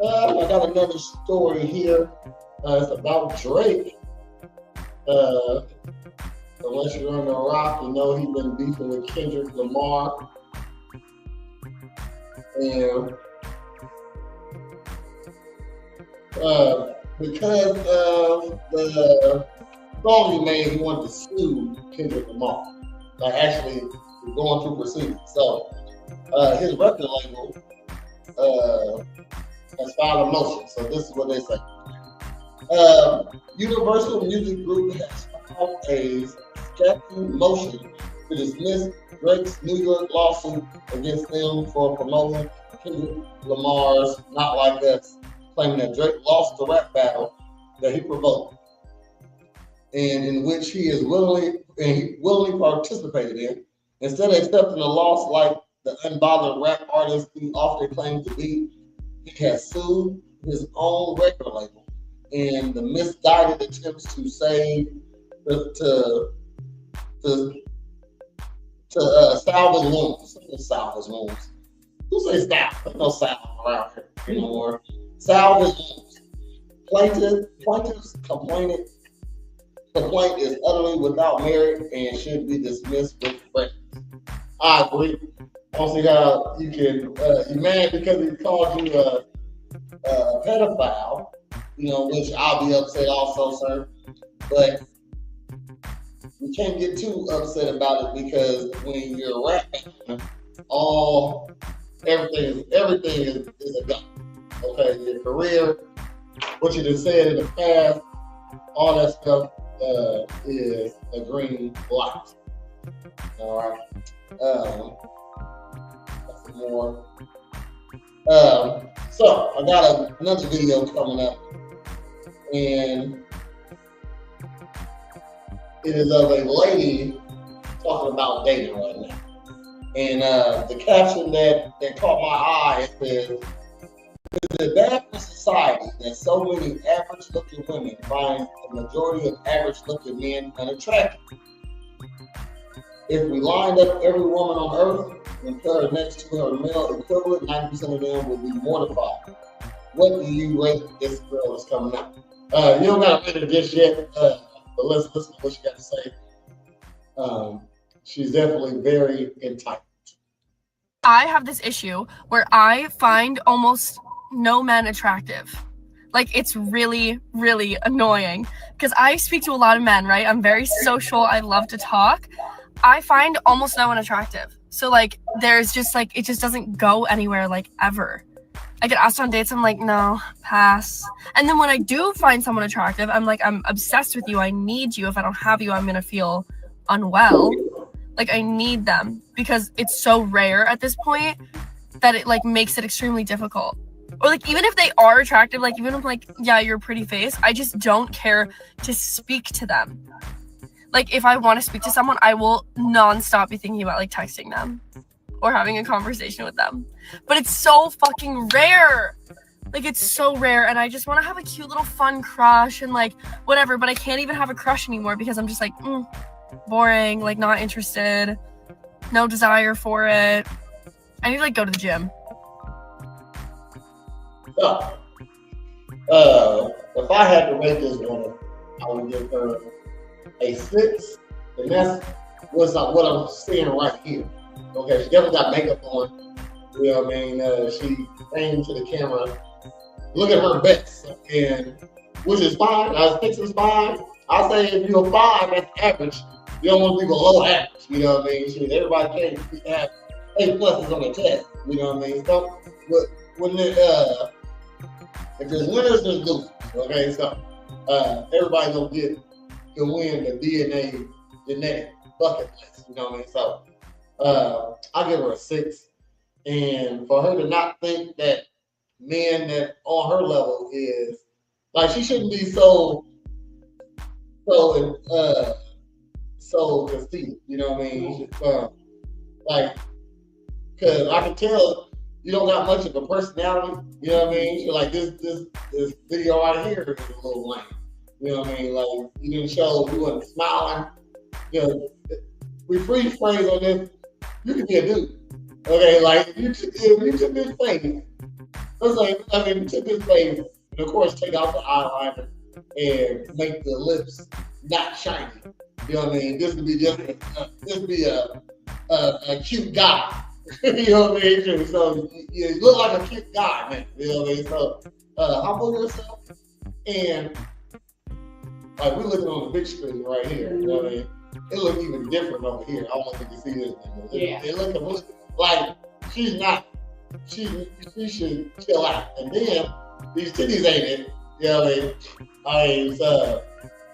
I got another story here. It's about Drake. Unless you're on the rock, you know he's been beefing with Kendrick Lamar. And because of the song he made, he wanted to sue Kendrick Lamar. Like actually going through proceedings. So his record label has filed a motion. So this is what they say. Universal Music Group has filed a scheduled motion to dismiss Drake's New York lawsuit against them for promoting Kendrick Lamar's Not Like Us, claiming that Drake lost the rap battle that he provoked, and in which he willingly participated in. Instead of accepting the loss like the unbothered rap artist he often claimed to be, he has sued his own record label in the misguided attempts to save salve his wounds. Salve his wounds. Who says salve? There's no salve around here anymore. Salve his wounds. Plaintiff's complaint is utterly without merit and should be dismissed with prejudice. I agree. I don't see how you can you mad because he called you a pedophile, you know, which I'll be upset also, sir. But you can't get too upset about it because when you're rapping, everything is a gun. Okay, your career, what you just said in the past, all that stuff is a green light. All right. That's more. So I got another video coming up, and it is of a lady talking about dating right now. And the caption that caught my eye says, "Is it bad for society that so many average-looking women find the majority of average-looking men unattractive? If we lined up every woman on earth and put her next to her male equivalent, 90% of them would be mortified. What do you rate this girl that's coming out?" You don't got to rate it just yet, but let's listen to what she got to say. She's definitely very entitled. I have this issue where I find almost no men attractive. Like, it's really, really annoying because I speak to a lot of men, right? I'm very social. I love to talk. I find almost no one attractive. So, like, there's just, like, it just doesn't go anywhere, like, ever. I get asked on dates, I'm like, no, pass. And then when I do find someone attractive, I'm like, I'm obsessed with you. I need you. If I don't have you, I'm going to feel unwell. Like, I need them because it's so rare at this point that it, like, makes it extremely difficult. Or, like, even if they are attractive, like, even if, like, yeah, you're a pretty face, I just don't care to speak to them. Like, if I want to speak to someone, I will nonstop be thinking about, like, texting them or having a conversation with them. But it's so fucking rare. Like, it's so rare, and I just want to have a cute little fun crush and, like, whatever, but I can't even have a crush anymore because I'm just like, boring, like, not interested, no desire for it. I need to, like, go to the gym. So, if I had to rate this woman, I would give her a 6, and that's what I'm seeing right here. Okay, she definitely got makeup on. You know what I mean? She came to the camera, look at her best, and which is fine. 6 is fine. I say if you're a 5, that's average. You don't want to be below average. You know what I mean? Everybody can't have A+ on the test. You know what I mean? So, when if there's winners, there's losers. Okay, so everybody can win the DNA genetic bucket list. You know what I mean? So I give her a 6. And for her to not think that men that on her level is like, she shouldn't be so conceited. You know what I mean? Like, cause I can tell you don't got much of a personality. You know what I mean? So like this video right here is a little lame. You know what I mean? Like, you didn't show, you wasn't smiling. You know, we freeze phrase on this. You can be a dude. Okay, like you took this face. Let's say, you took this face, and of course take out the eyeliner and make the lips not shiny. You know what I mean? This would be just a cute guy. You know what I mean? So you look like a cute guy, man. You know what I mean? So humble yourself, and like we're looking on the big screen right here. You know what I mean? It look even different over here. I don't know if you can see this. It look like she's not. She should chill out. And then these titties ain't it. You know what I mean?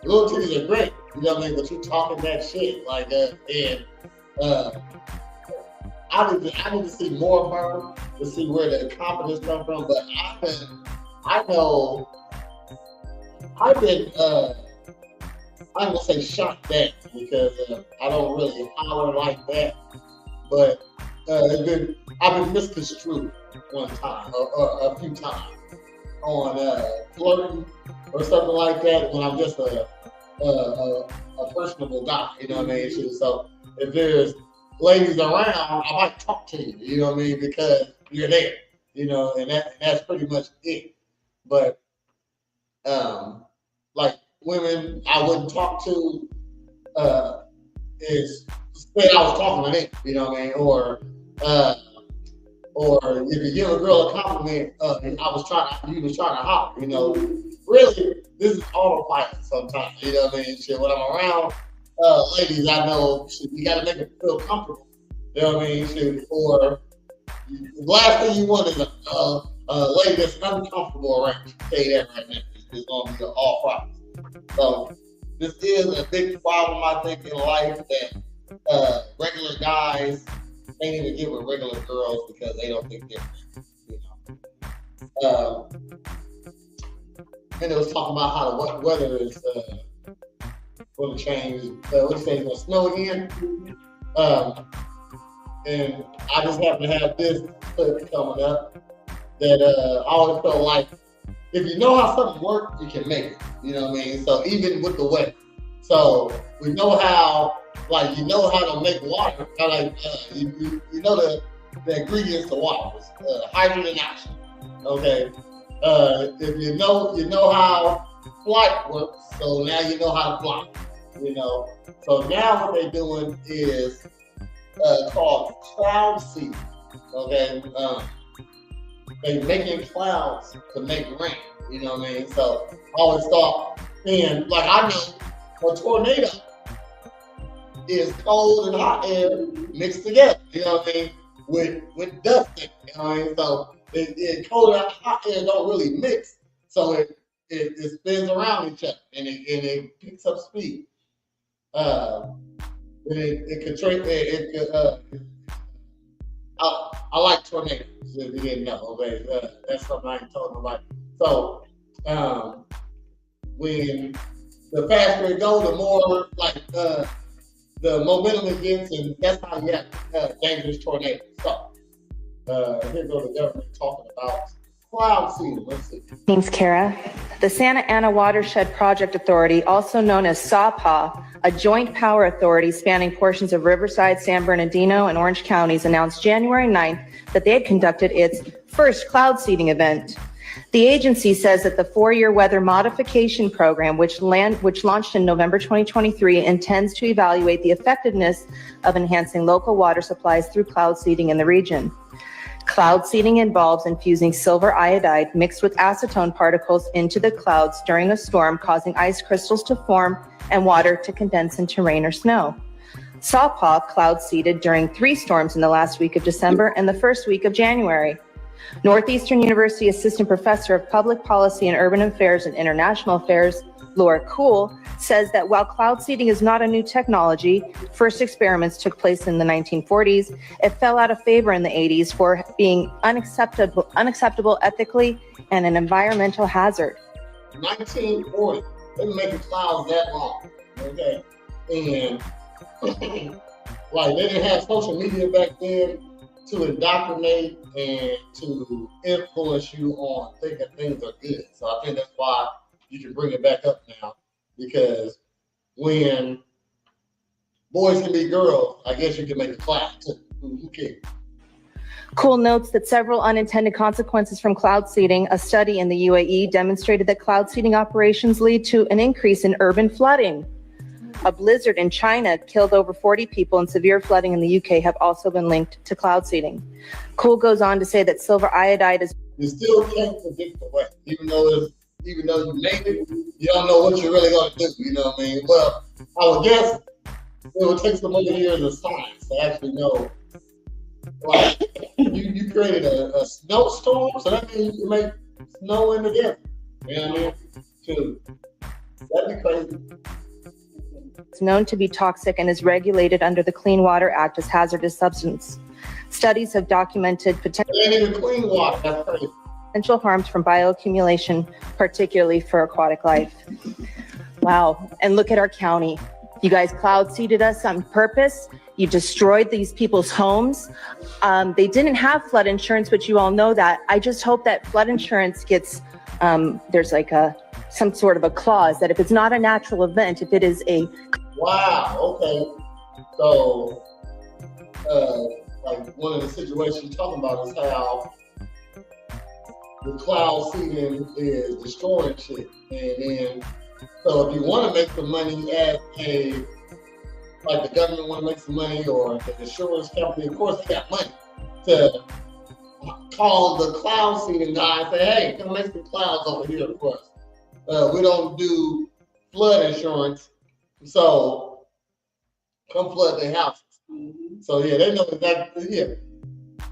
Little titties are great. You know what I mean? But you talking that shit like that, and I need to see more of her to see where the confidence comes from. But I've been I'm gonna say shot down because I don't really holler like that. But I've been misconstrued one time or a few times on flirting or something like that when I'm just a personable guy. You know what I mean? So if there's ladies around, I might talk to you. You know what I mean? Because you're there. You know, and that's pretty much it. But like women I wouldn't talk to is when I was talking to them. You know what I mean? Or if you give a girl a compliment, and you was trying to hop, you know, really, this is autopilot sometimes, you know what I mean? Shit, when I'm around ladies, I know shit, you gotta make them feel comfortable, you know what I mean? Shit, or the last thing you want is a lady that's uncomfortable around you. I'll tell you that right now. It's gonna be all problems. So this is a big problem, I think, in life that regular guys can't even get with regular girls because they don't think they're, you know. And it was talking about how the weather is going to change. What you say, it's going to snow again? And I just happen to have this clip coming up that I always felt like if you know how something works, you can make it. You know what I mean? So even with the weather. So we know how, like, you know how to make water. Like, you know the ingredients to water. Hydrogen and oxygen. Okay. If you know how flight works, so now you know how to fly. You know. So now what they're doing is called cloud seeding. Okay. They're making clouds to make rain. You know what I mean? So I always thought, and like I know a tornado is cold and hot air mixed together. You know what I mean? With dust in it. You know what I mean? So it cold and hot air don't really mix. So it spins around each other and it picks up speed. I like tornadoes, if you didn't know. Okay? That's something I ain't told nobody. So when the faster it goes, the more like the momentum it gets, and that's how you have dangerous tornadoes. So here goes the government talking about cloud seeding. Let's see. Thanks, Kara. The Santa Ana Watershed Project Authority, also known as SAWPA, a joint power authority spanning portions of Riverside, San Bernardino, and Orange counties, announced January 9th that they had conducted its first cloud seeding event. The agency says that the 4-year weather modification program, which launched in November 2023, intends to evaluate the effectiveness of enhancing local water supplies through cloud seeding in the region. Cloud seeding involves infusing silver iodide mixed with acetone particles into the clouds during a storm, causing ice crystals to form and water to condense into rain or snow. SAWPA cloud seeded during 3 storms in the last week of December and the first week of January. Northeastern University Assistant Professor of Public Policy and Urban Affairs and International Affairs, Laura Kuhl, says that while cloud seeding is not a new technology, first experiments took place in the 1940s, it fell out of favor in the 80s for being unacceptable ethically and an environmental hazard. 1940, they were making clouds that long, okay? And like they didn't have social media back then to indoctrinate and to influence you on thinking things are good. So I think that's why you can bring it back up now, because when boys can be girls, I guess you can make a cloud too. Who cares? Kuhl notes that several unintended consequences from cloud seeding. A study in the UAE demonstrated that cloud seeding operations lead to an increase in urban flooding. A blizzard in China killed over 40 people, and severe flooding in the UK have also been linked to cloud seeding. Kuhl goes on to say that silver iodide is... You still can't predict the weather, even though you made it, you don't know what you're really going to do, you know what I mean? Well, I would guess it would take some other years of science to actually know. Like, you created a snowstorm, so that means you make snow in the desert. You know what I mean? Too. That'd be crazy. It's known to be toxic and is regulated under the Clean Water Act as hazardous substance. Studies have documented potential clean water. That's crazy. Potential harms from bioaccumulation, particularly for aquatic life. Wow. And look at our county. You guys cloud seeded us on purpose. You destroyed these people's homes. They didn't have flood insurance, but you all know that. I just hope that flood insurance gets, there's like some sort of a clause that if it's not a natural event, if it is a... Wow, okay. So, like one of the situations you're talking about is how the cloud seeding is destroying shit. And then, so if you want to make some money as like the government want to make some money, or the insurance company, of course they got money to call the cloud seeding guy and say, hey, come make some clouds over here for us. We don't do flood insurance, so come flood their houses. So yeah, they know exactly, yeah.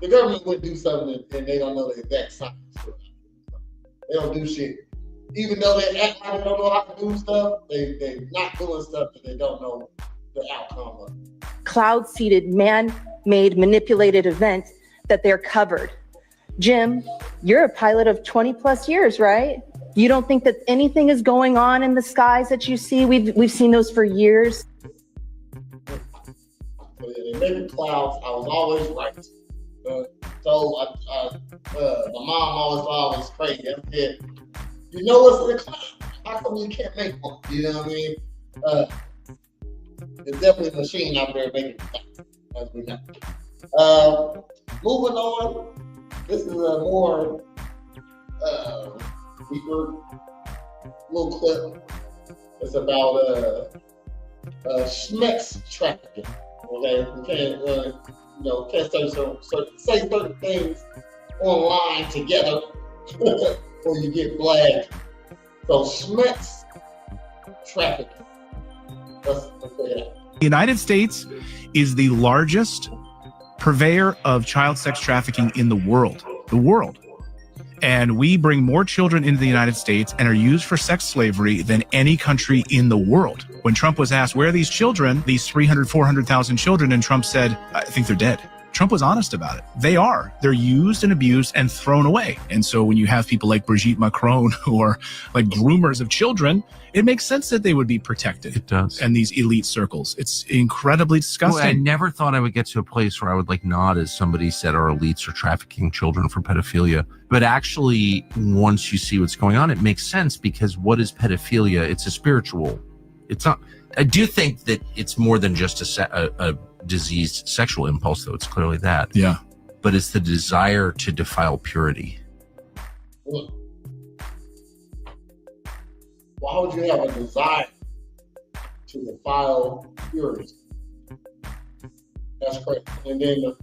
The government would do something and they don't know the exact science. They don't do shit. Even though they act like they don't know how to do stuff, they're not doing stuff that they don't know the outcome of. Cloud-seeded, man-made, manipulated event that they're covered. Jim, you're a pilot of 20 plus years, right? You don't think that anything is going on in the skies that you see? We've seen those for years. So yeah, they made clouds. I was always right. So my mom always thought I was crazy. I said, you know what's in the cloud? How come you can't make one? You know what I mean? There's definitely a machine out there making clouds, as we know. Moving on, this is a more deeper little clip. It's about schmex trafficking. Okay, we can't say certain things online together or you get flagged. So schmex trafficking. Let's figure it out. The United States is the largest purveyor of child sex trafficking in the world. And we bring more children into the United States and are used for sex slavery than any country in the world. When Trump was asked, where are these children, these 400,000 children, and Trump said, I think they're dead. Trump was honest about it. They are. They're used and abused and thrown away. And so when you have people like Brigitte Macron who are like groomers of children, it makes sense that they would be protected. It does. And these elite circles. It's incredibly disgusting. Well, I never thought I would get to a place where I would like nod as somebody said our elites are trafficking children for pedophilia. But actually, once you see what's going on, it makes sense, because what is pedophilia? It's a spiritual. It's not. I do think that it's more than just a diseased sexual impulse, though. It's clearly that. Yeah. But it's the desire to defile purity. Why would you have a desire to defile purity? That's crazy. And then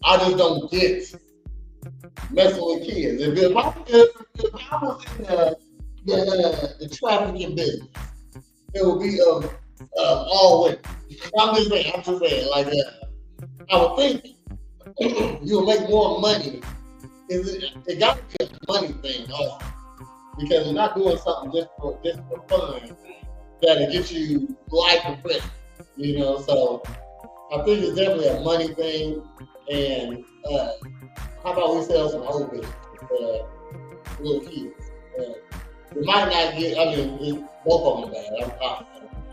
I just don't get messing with kids. If I was in the trafficking business, it would be all women. I'm just saying, like, I would think you'll make more money. It got to be a money thing. because you're not doing something just for fun that'll get you life and credit, you know. So I think it's definitely a money thing. And how about we sell some old business for little kids? We might not get. I mean, both of them bad.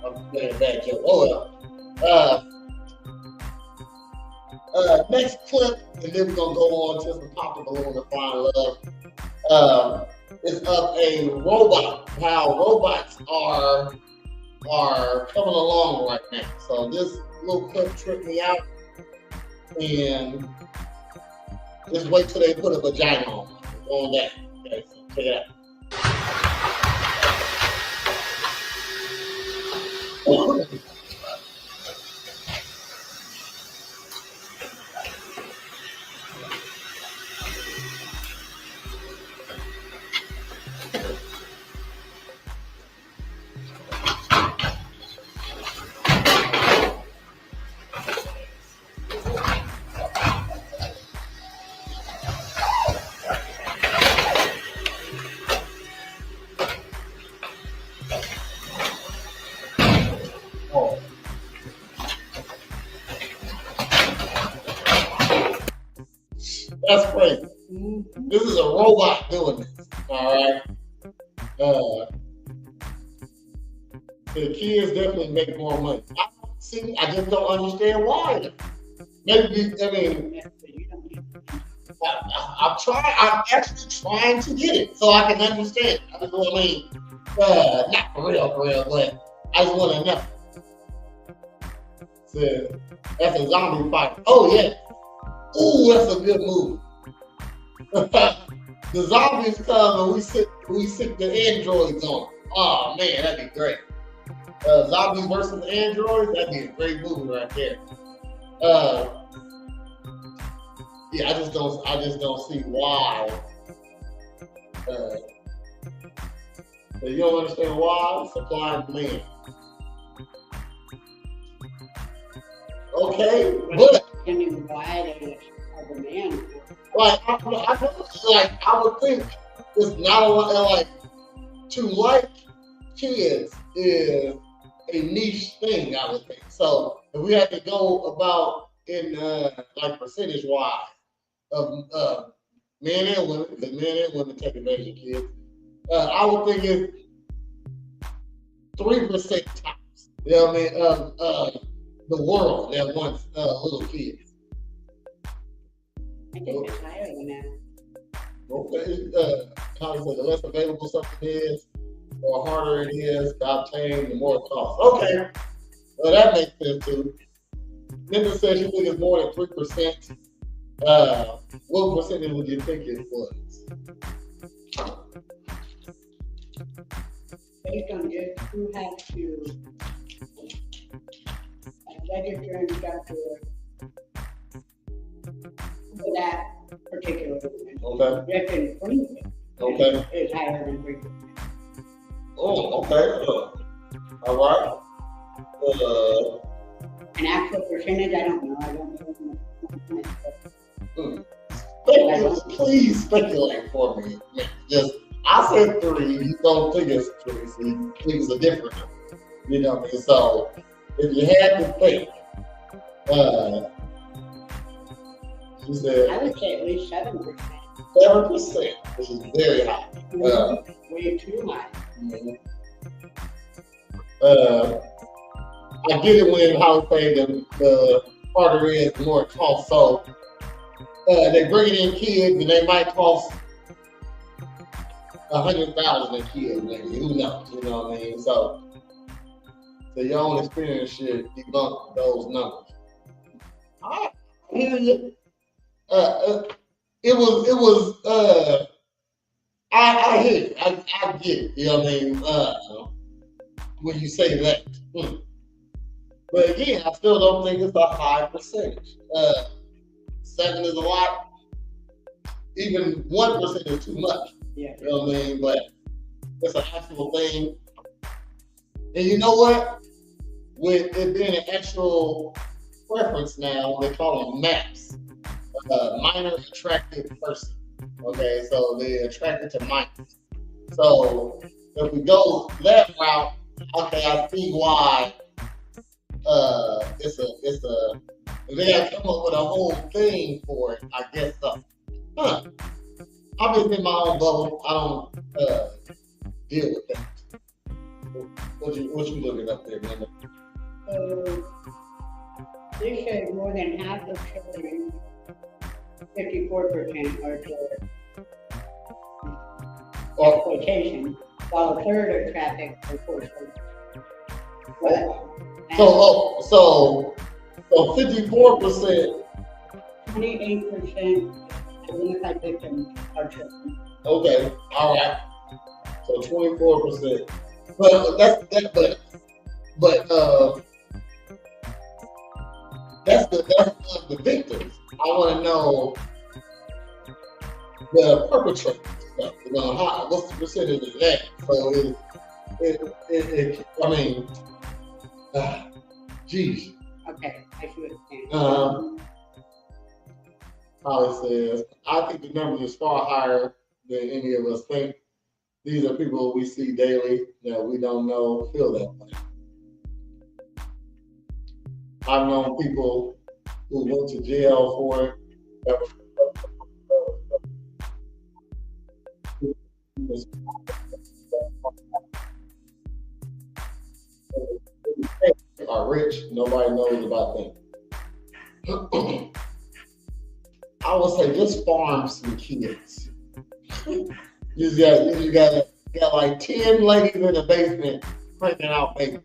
I'm playing a bad joke. Oh well. Next clip, and then we're gonna go on to some Pop the Balloon to Find Love. It's of a robot. How robots are coming along right now. So this little clip tripped me out, and just wait till they put a vagina on that. Okay, so check it out. That's crazy. This is a robot doing this. All right. The kids definitely make more money. I just don't understand why. Maybe, I mean, I'm actually trying to get it so I can understand. I mean, not for real, but I just want to know. So, that's a zombie fight. Oh, yeah. Ooh, that's a good move. The zombies come and we sick the androids on. Oh man, that'd be great. Zombies versus androids, that'd be a great movie right there. Yeah, I just don't see why. You don't understand why? Supply and demand. Okay, but why they have a demand. I would think it's not a lot. Like, to like kids is a niche thing, I would think. So if we had to go about in like percentage wise of men and women, because men and women take advantage of kids, I would think it's 3% tops. You know what I mean? Of the world that wants little kids. I think it's higher than that. Okay. How to say, the less available something is, or harder it is to obtain, the more it costs. Okay. Well, that makes sense too. Linda says you think it's more than 3%. What percentage would you think it was? Based on this, you have to register and stuff for that particular one. Okay. Just in Queensland. Okay. It's higher than 3%. Oh, okay. All right. An actual percentage, I don't know. I don't know. Please speculate for me. Just, I said 3. You don't think it's 3, so you think it's a different number. You know what I mean? So, if you had to think, she said, I would say at least 7%. 7%, which is very high. Way too high. I get it when how to say the harder it is, the more it costs. So they bring in kids and they might cost 100,000 a kid, maybe. Who knows? You know what I mean? So your own experience should debunk those numbers. I hear you. I hear you. I get it. You know what I mean? When you say that. But again, I still don't think it's a high percentage. 7 is a lot. Even 1% is too much. Yeah. You know what I mean? But it's an actual thing. And you know what? With it being an actual preference now, they call them MAPS. Minor attracted person. Okay, so they're attracted to minors. So if we go that route, okay, I see why they gotta come up with a whole thing for it, I guess so. Huh. I'm just in my own bubble. I don't deal with that. What you looking up there, man? They say more than half of children, 54% are for exploitation, while a third are trafficked for forced labor. So 54%. 28% identified victims are children. Okay, all right. So 24%. But that's the victims. I want to know the perpetrators. What's the percentage of that? So geez. Okay, I see what you're saying. Holly says, I think the number is far higher than any of us think. These are people we see daily that we don't know feel that way. I've known people who went to jail for it. Are rich, nobody knows about them. I would say just farm some kids. You got like 10 ladies in the basement cranking out babies.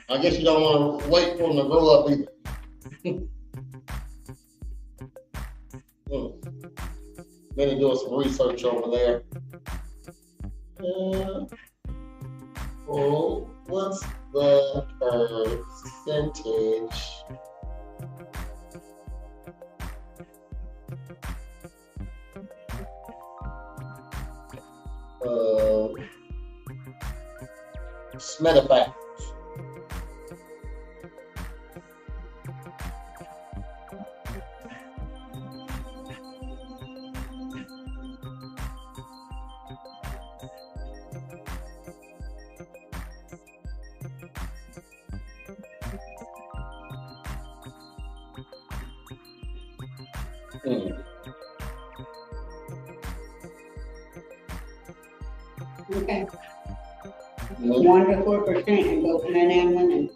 I guess you don't want to wait for them to grow up either. Then doing some research over there. What's the percentage of Smedifactors? Okay. 1 to 4% in both men and women.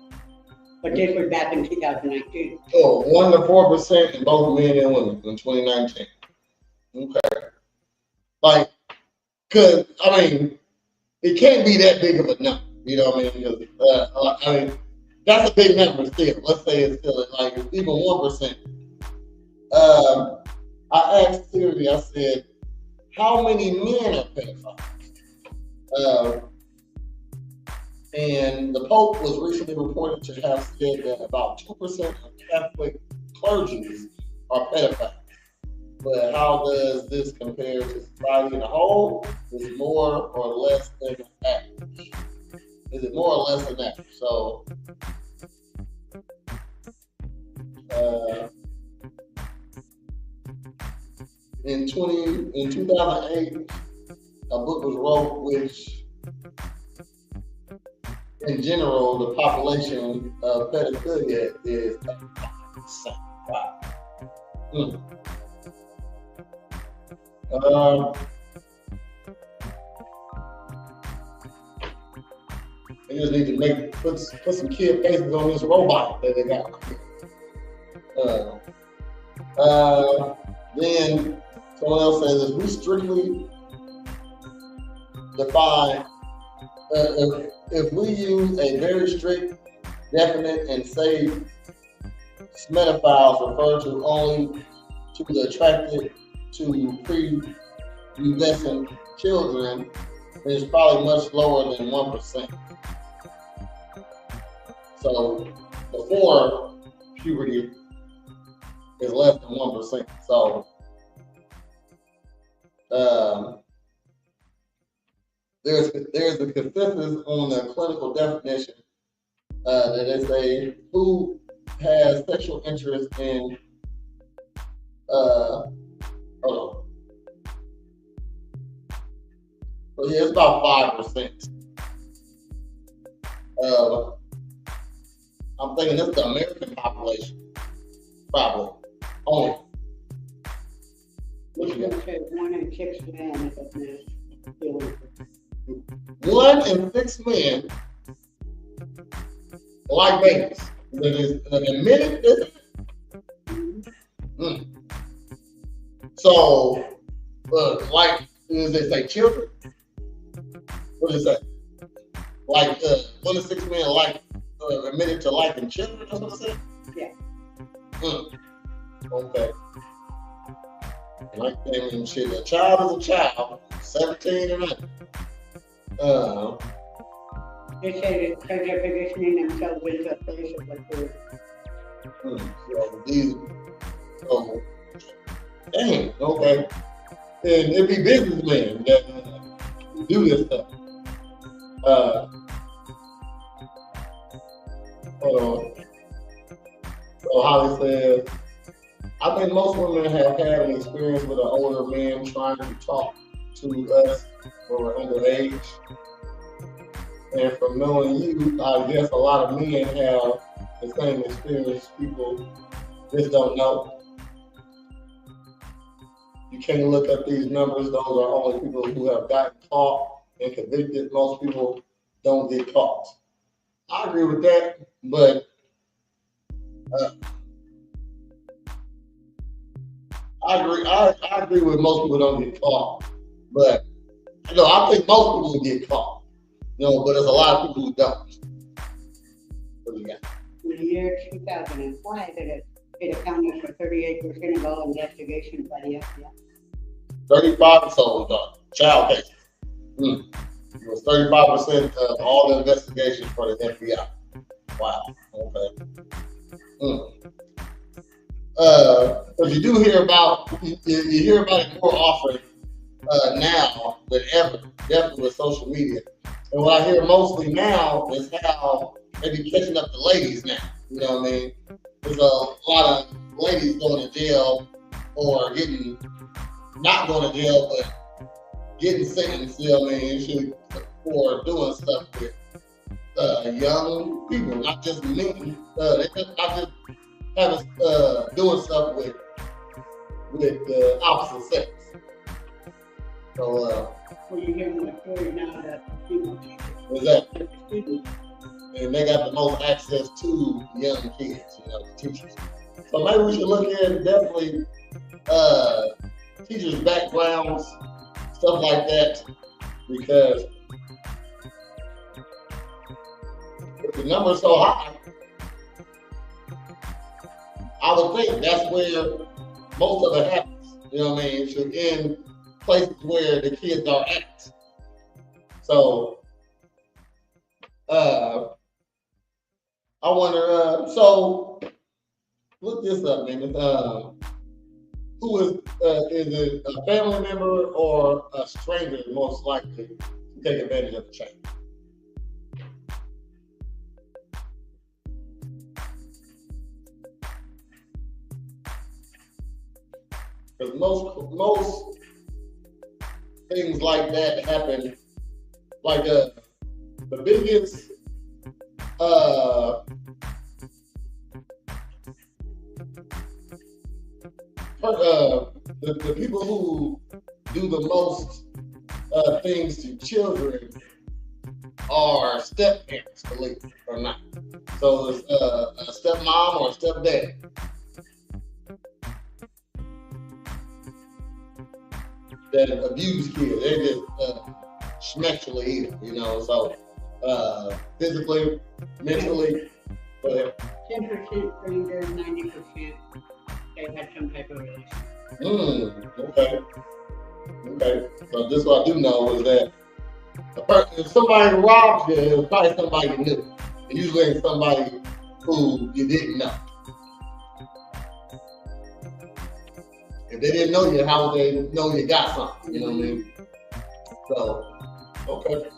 But this was back in 2019. Oh, 1 to 4% in both men and women in 2019. Okay. Like, cause it can't be that big of a number. You know what I mean? That's a big number still. Let's say it's still like even 1%. I asked Siri, I said, how many men are pedophiles? And the Pope was recently reported to have said that about 2% of Catholic clergy are pedophiles. But how does this compare to society in a whole? Is it more or less than average? Is it more or less than average? So, in 2008, a book was wrote which, in general, the population of pedophilia is 5%. They just need to put some kid faces on this robot that they got. Then someone else says, if we strictly define, if we use a very strict, definite, and say smedophiles refer to only to the attracted to pre-pubescent children, then it's probably much lower than 1%. So before puberty is less than 1%. So there's a consensus on the clinical definition that they say who has sexual interest in So yeah, it's about 5%. I'm thinking that's the American population, probably. Only. What you got? 1 in 6 men is abused. 1 in 6 men like babies. That is admitted, isn't it? So, like, does they say children? What does it say? Like, 1 in 6 men like admitted to liking children. That's what it said. Yeah. Okay. Like, I mean, shit, a child is a child, 17 and up. They say that because they're positioning themselves into a place of authority. So, dang, okay. And it'd be businessmen that do this stuff. So Holly says, I think most women have had an experience with an older man trying to talk to us when we're underage. And from knowing you, I guess a lot of men have the same experience. People just don't know. You can't look at these numbers. Those are only people who have gotten caught and convicted. Most people don't get caught. I agree with that, but I agree with most people don't get caught. But I think most people get caught. But there's a lot of people who don't. What do you got? In the year 2005, it accounted for 38% of all investigations by the FBI. 35% of child cases. It was 35% of all the investigations for the FBI. Wow. Okay. But you do hear about you hear about it more often now than ever, definitely with social media. And what I hear mostly now is how they be catching up to ladies now. You know what I mean? There's a lot of ladies going to jail or not going to jail, but getting sentenced, you know what I mean, for doing stuff with young people, not just men. They just not just having doing stuff with the opposite sex. So well, you hear more stories now that people exactly. And they got the most access to young kids, the teachers. So maybe we should look at definitely teachers' backgrounds, stuff like that, because if the number's so high, I would think that's where most of it happens. You know what I mean? So in places where the kids are at. So I wonder, so look this up, man. Who is it a family member or a stranger most likely to take advantage of the change? Because most things like that happen, like the biggest the people who do the most things to children are step-parents, believe it or not. So it's a stepmom or a stepdad. That abuse kids, they just sexually eat them, so physically, mentally, but 10% stranger, 90% they had some type of relationship. Okay. So this what I do know is that if somebody robs you, it's probably somebody you knew. It usually ain't somebody who you didn't know. If they didn't know you, how would they know you got something? You know what I mean? So, okay.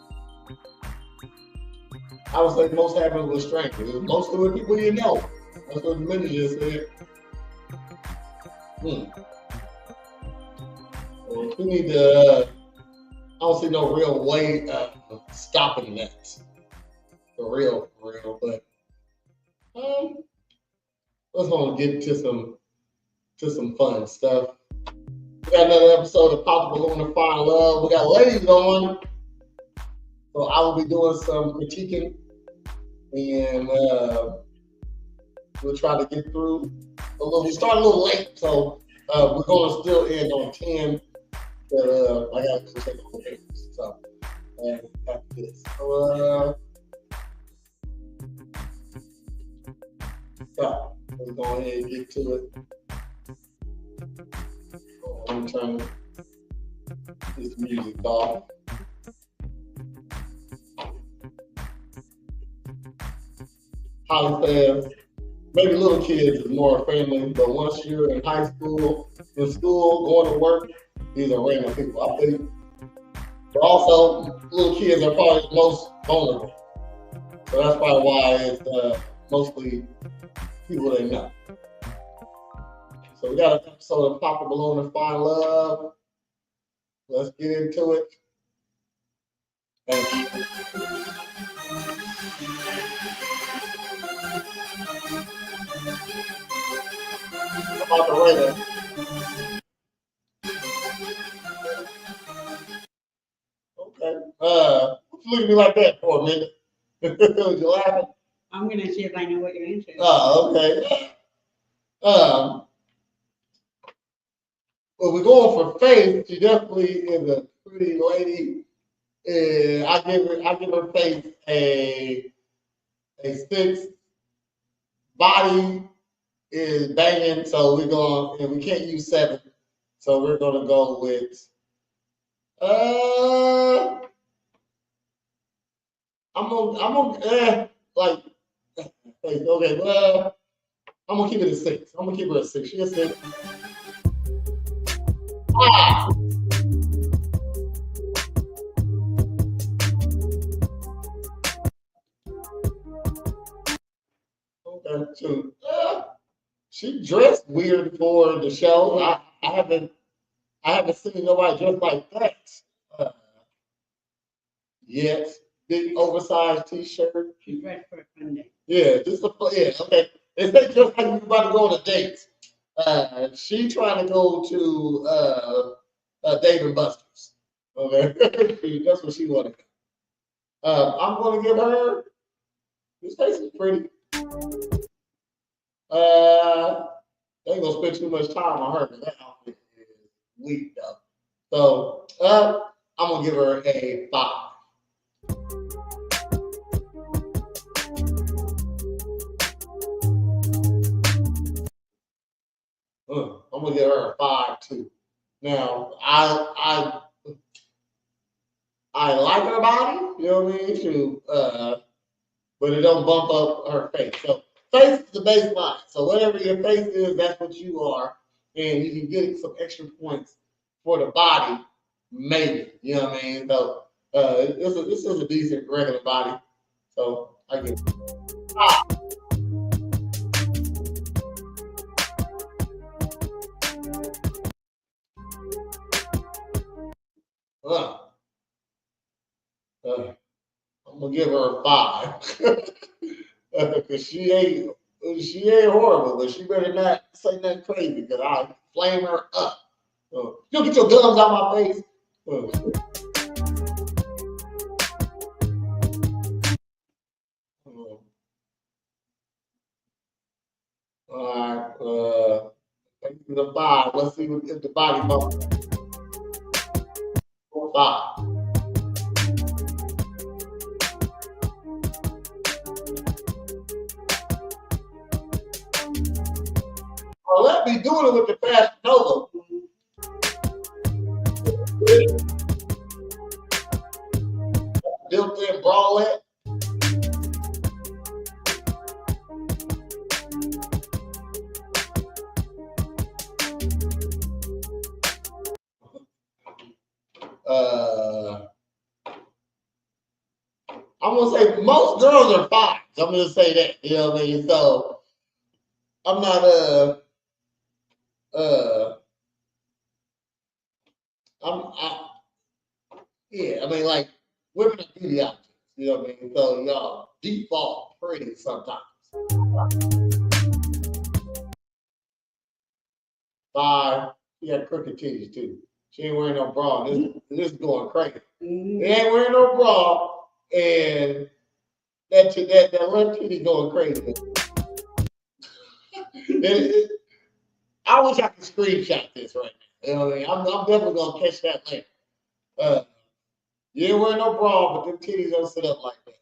I would say most happens with strangers. Most of the people you know. That's what the minute just said. Well, we need to don't see no real way of stopping that. For real. But let's want to get to some fun stuff. We got another episode of Pop the Balloon and Find Love. We got ladies on, so I will be doing some critiquing, and we'll try to get through a little. We started a little late, so we're going to still end on 10. But I got to take a little bit, so after this. So let's go ahead and get to it. I'm going to turn this music off. Holly says, maybe little kids is more family, but once you're in high school, in school, going to work, these are random people. I think. But also, little kids are probably the most vulnerable. So that's probably why it's mostly people they know. So we got an episode of Pop the Balloon and Find Love. Let's get into it. Thank you. About the radar. Okay. What you looking at me like that for a minute? Was you laughing? I'm gonna see if I know what your answer is. Oh, okay. Well, we're going for Faith. She definitely is a pretty lady. I give her Faith a 6. Body is banging, so we're going, and we can't use 7, so we're gonna go with I'm gonna like okay, well, I'm gonna keep it a 6. I'm gonna keep her a 6. She a 6. Ah! Okay, so she dressed weird for the show. I haven't seen nobody dressed like that yet. Big oversized T-shirt. She's dressed for a fun day. Yeah, okay. It's not just like you're about to go on a date. She trying to go to Dave & Buster's. Okay, that's what she wanted. I'm gonna give her. This face is pretty. They ain't gonna spend too much time on her because that outfit is weak though. So I'm gonna give her a 5. I'm gonna give her a 5 too. Now I like her body, you know what I mean? But it don't bump up her face. So face is the baseline. So whatever your face is, that's what you are, and you can get some extra points for the body, maybe. You know what I mean? So this is a decent regular body. So I give it 5. I'm gonna give her a 5 because she ain't horrible, but she better not say nothing crazy because I'll flame her up. You'll get your gums out my face. All right, thank you to 5. Let's see if the body bumps. 5. Well, let me do it with the Fashion Nova. Built-in bralette. I'm gonna say most girls are 5s. I'm gonna say that. You know what I mean? So I'm not Yeah, I mean, like, women are beauty objects. You know what I mean? So y'all default pretty sometimes. 5, she had crooked titties too. She ain't wearing no bra. This is going crazy. They ain't wearing no bra, and that left titty going crazy. I wish I could screenshot this right now. You know what I mean? I'm definitely gonna catch that later. You ain't wearing no bra, but them titties don't sit up like that.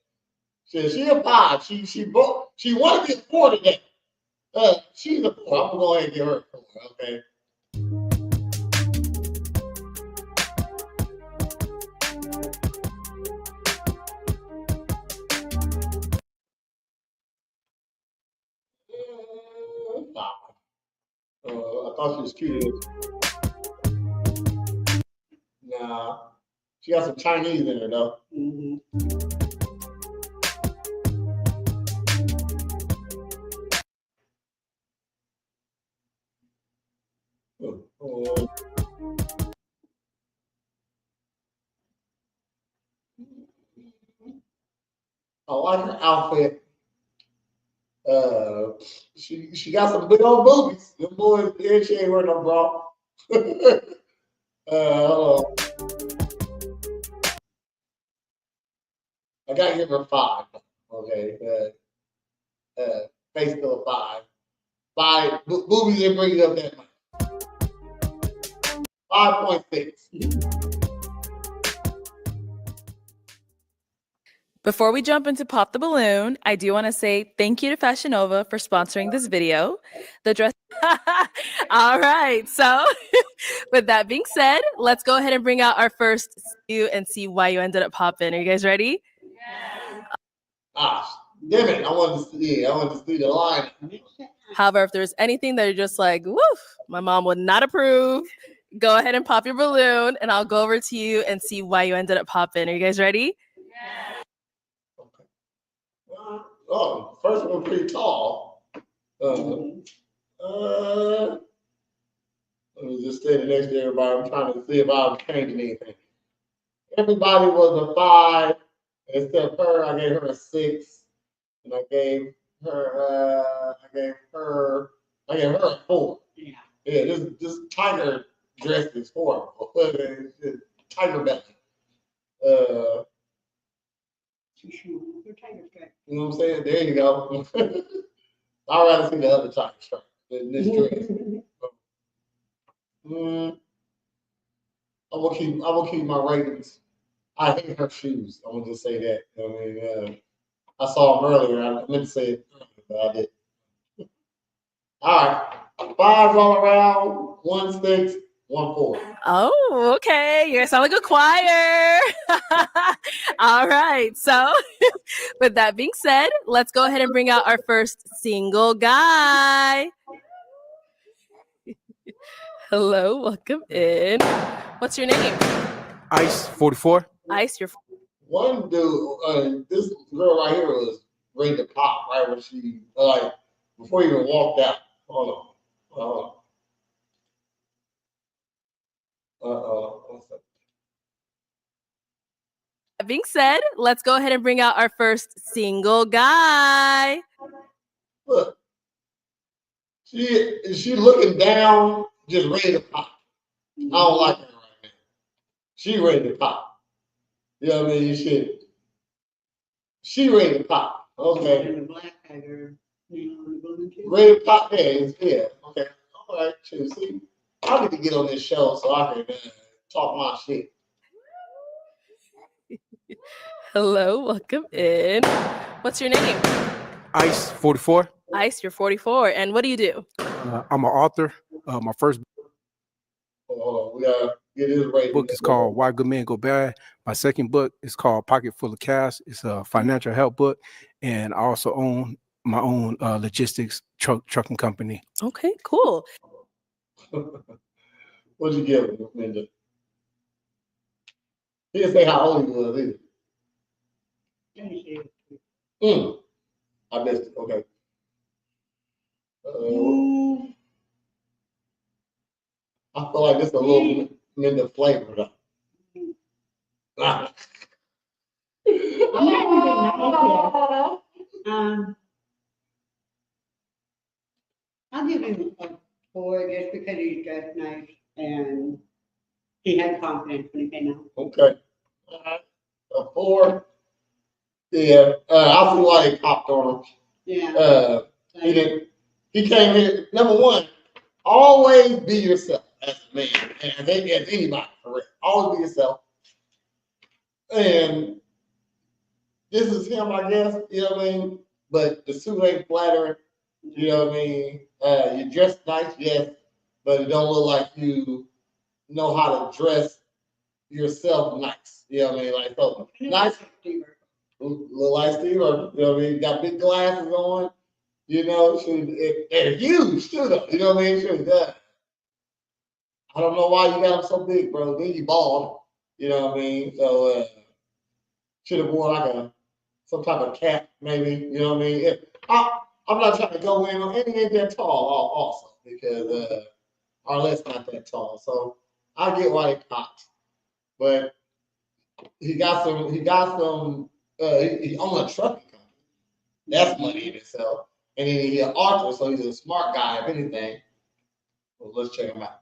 She a 5. She wanted to get 4 today. She's a 4. I'm gonna go ahead and give her a 4. Okay. I thought she was cute. Nah, she got some Chinese in her though. I like her outfit. She got some big old boobies. Them boys, yeah, she ain't wearing no bra. I gotta give her 5. Okay. Face still a 5. 5 boobies didn't bring it up that much. 5.6. Before we jump into Pop the Balloon, I do want to say thank you to Fashion Nova for sponsoring this video. The dress. All right. So, with that being said, let's go ahead and bring out our first SKU and see why you ended up popping. Are you guys ready? Damn it! I wanted to see the line. However, if there's anything that you're just like, woof, my mom would not approve, go ahead and pop your balloon, and I'll go over to you and see why you ended up popping. Are you guys ready? Oh, first one pretty tall. Let me just stay next to everybody. I'm trying to see if I'm changing anything. Everybody was a 5, except her. I gave her a 6, and I gave her a 4. Yeah, this tiger dress is horrible. Tiger belly. You know what I'm saying? There you go. I'd rather see the other tiger stripe than this dress. I will keep my ratings. I hate her shoes. I'm gonna just say that. I mean, I saw them earlier. I meant to say it earlier, but I didn't. All right, 5 all around. 1 6, 1 4. Oh, okay. You sound like a choir. All right. So, with that being said, let's go ahead and bring out our first single guy. Hello, welcome in. What's your name? Ice 44. Ice, you're. One dude, this girl right here was ready to pop right when she before you even walked out. Hold on. That being said, let's go ahead and bring out our first single guy. Look, she looking down, just ready to pop. I don't like her right now. She ready to pop. You know what I mean? She ready to pop. Okay. And the black tiger, Ready to pop there. Yeah. Okay. All right. See, I need to get on this show so I can talk my shit. Hello, welcome in. What's your name? Ice 44. Ice, you're 44. And what do you do? I'm an author. My first We gotta get this right. book is called Why Good Men Go Bad. My second book is called Pocket Full of Cash. It's a financial help book, and I also own my own logistics trucking company. Okay, cool. What'd you give him, Linda? He didn't say how old he was either. I missed it. Okay. I feel like this is a little Linda flavor though. Nah. I'm not gonna get nice here. I'll give him a 4 just because he's dressed nice and he had confidence when he came out. Okay. A 4. Yeah, I feel like he popped on him. Yeah. He didn't. He came here. Number one, always be yourself as a man, and as anybody, for real. Always be yourself. And this is him, I guess. You know what I mean? But the suit ain't flattering. You know what I mean? You dress nice, yes, but it don't look like you know how to dress yourself nice. You know what I mean? Like, so nice. Look like Steve, or you know what I mean? Got big glasses on. You know, they're huge too, though. You know what I mean? I don't know why you got them so big, bro. Then you bald. You know what I mean? So should have worn like some type of cap, maybe. You know what I mean? I'm not trying to go in on any ain't that tall, also, because Arlette's not that tall. So I get why they popped, but he got some. He owned a trucking company. That's money in itself. And then he's an author, so he's a smart guy, if anything. Well, let's check him out.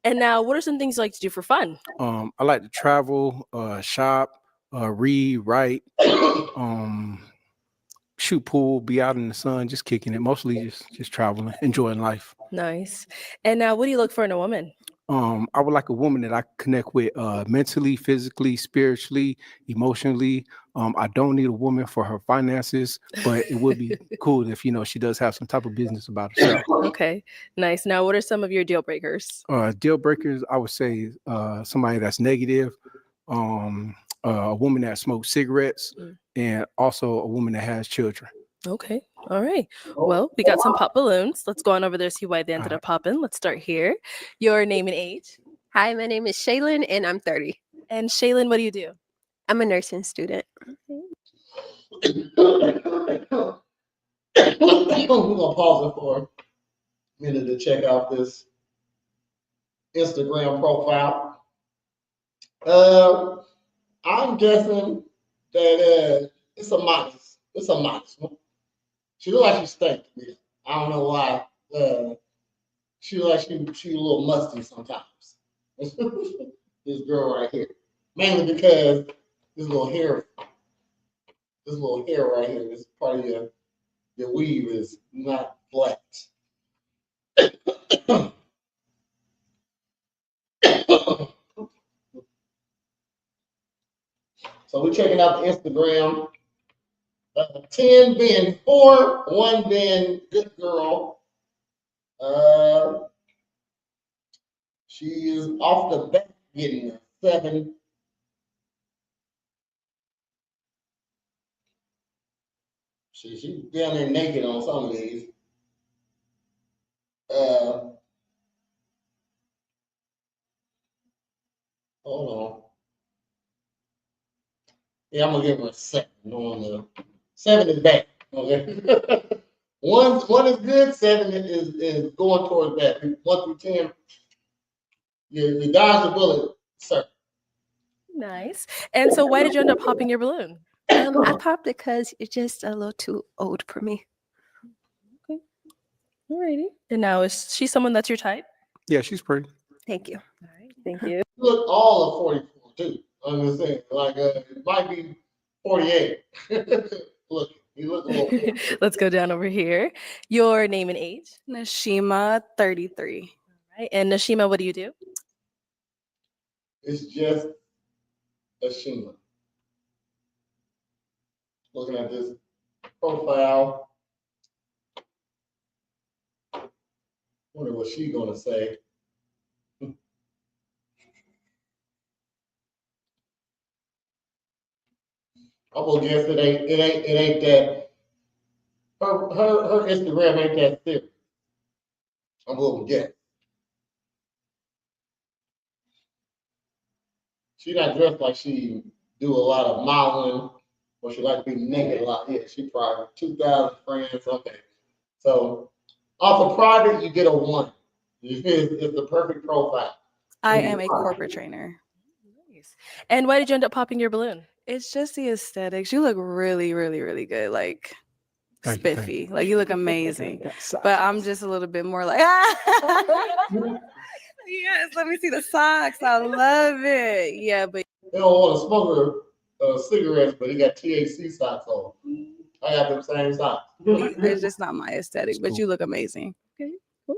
And now, what are some things you like to do for fun? I like to travel, shop, read, write, shoot pool, be out in the sun, just kicking it. Mostly just traveling, enjoying life. Nice. And now, what do you look for in a woman? I would like a woman that I connect with mentally, physically, spiritually, emotionally. I don't need a woman for her finances, but it would be cool if, she does have some type of business about herself. Okay, nice. Now, what are some of your deal breakers? Deal breakers, I would say somebody that's negative, a woman that smokes cigarettes, and also a woman that has children. Okay. All right. Well, we got some pop balloons. Let's go on over there, see why they ended up popping. Let's start here. Your name and age. Hi, my name is Shaylin and I'm 30. And Shaylin, what do you do? I'm a nursing student. We're gonna pause it for a minute to check out this Instagram profile. I'm guessing that it's a modest one. She looks like she stank to me. I don't know why. She looks like she a little musty sometimes. This girl right here. Mainly because this little hair right here, this part of your weave is not flat. So we're checking out the Instagram. 10 being 4, 1 being good girl. She is off the bat getting a 7. She's down there naked on some of these. Hold on. Yeah, I'm gonna give her a 7. No, 7 is bad. Okay. one is good. 7 is going towards that. 1 through 10. You dodge the bullet, sir. Nice. And so, why did you end up popping your balloon? I popped it because it's just a little too old for me. Okay. Alrighty. And now, is she someone that's your type? Yeah, she's pretty. Thank you. All right. Thank you. You look all of 44 too. I'm just saying, like it might be 48. Look, you look a little. Let's go down over here. Your name and age? Nashima, 33. All right. And Nashima, what do you do? It's just a Shima. Looking at this profile. Wonder what she's gonna say. I'm gonna guess it ain't that. Her Instagram ain't that serious. I'm gonna guess. She not dressed like she do a lot of modeling, or she like to be naked a lot. Yeah, she probably 2,000 friends. Okay, so off of private, you get a 1. It's the perfect profile. I am a corporate trainer. Nice. And why did you end up popping your balloon? It's just the aesthetics. You look really, really, really good. Like Thank you, thank spiffy. Like you look amazing. Yes. But I'm just a little bit more like, yes, let me see the socks. I love it. Yeah, but They don't want to smoke cigarettes, but he got THC socks on. I got them same socks. it's just not my aesthetic. But you look amazing. Okay, cool.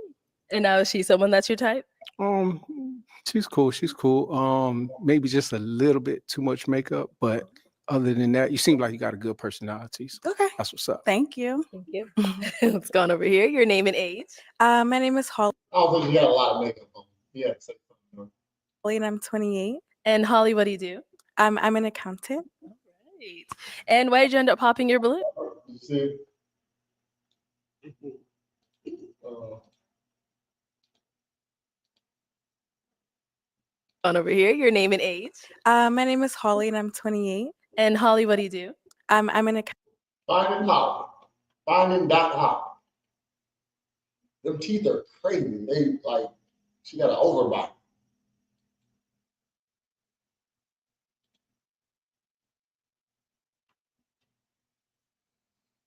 And now is she someone that's your type? She's cool. She's cool. Maybe just a little bit too much makeup, but other than that, you seem like you got a good personality. So Okay. that's what's up. Thank you. Thank you. Let's go on over here. Your name and age. My name is Holly I don't think you got a lot of makeup on. Yeah, say something. and I'm 28. And Holly, what do you do? I'm an accountant. Great. And why did you end up popping your balloon? You see? On over here. Your name and age. My name is Holly and I'm 28. And Holly, what do you do? I'm an accountant. Finding Holly. Finding Dr. Holly. Them teeth are crazy. They like, she got an overbite.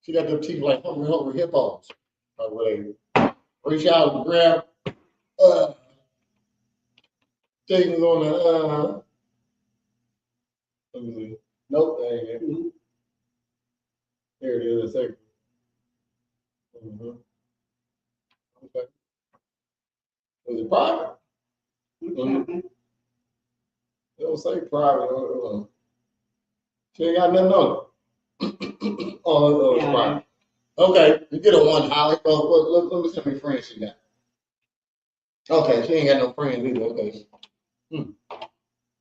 She got them teeth like hungry hippos. Like where they reach out and grab things on the let me see. Nope, that ain't it. There it is, a second. Okay. Was it private? It don't say private. She ain't got nothing on it. Oh, it's private. Okay, you get a one, Holly. Oh, let me see how many friends she got. Okay, she ain't got no friends either. Okay.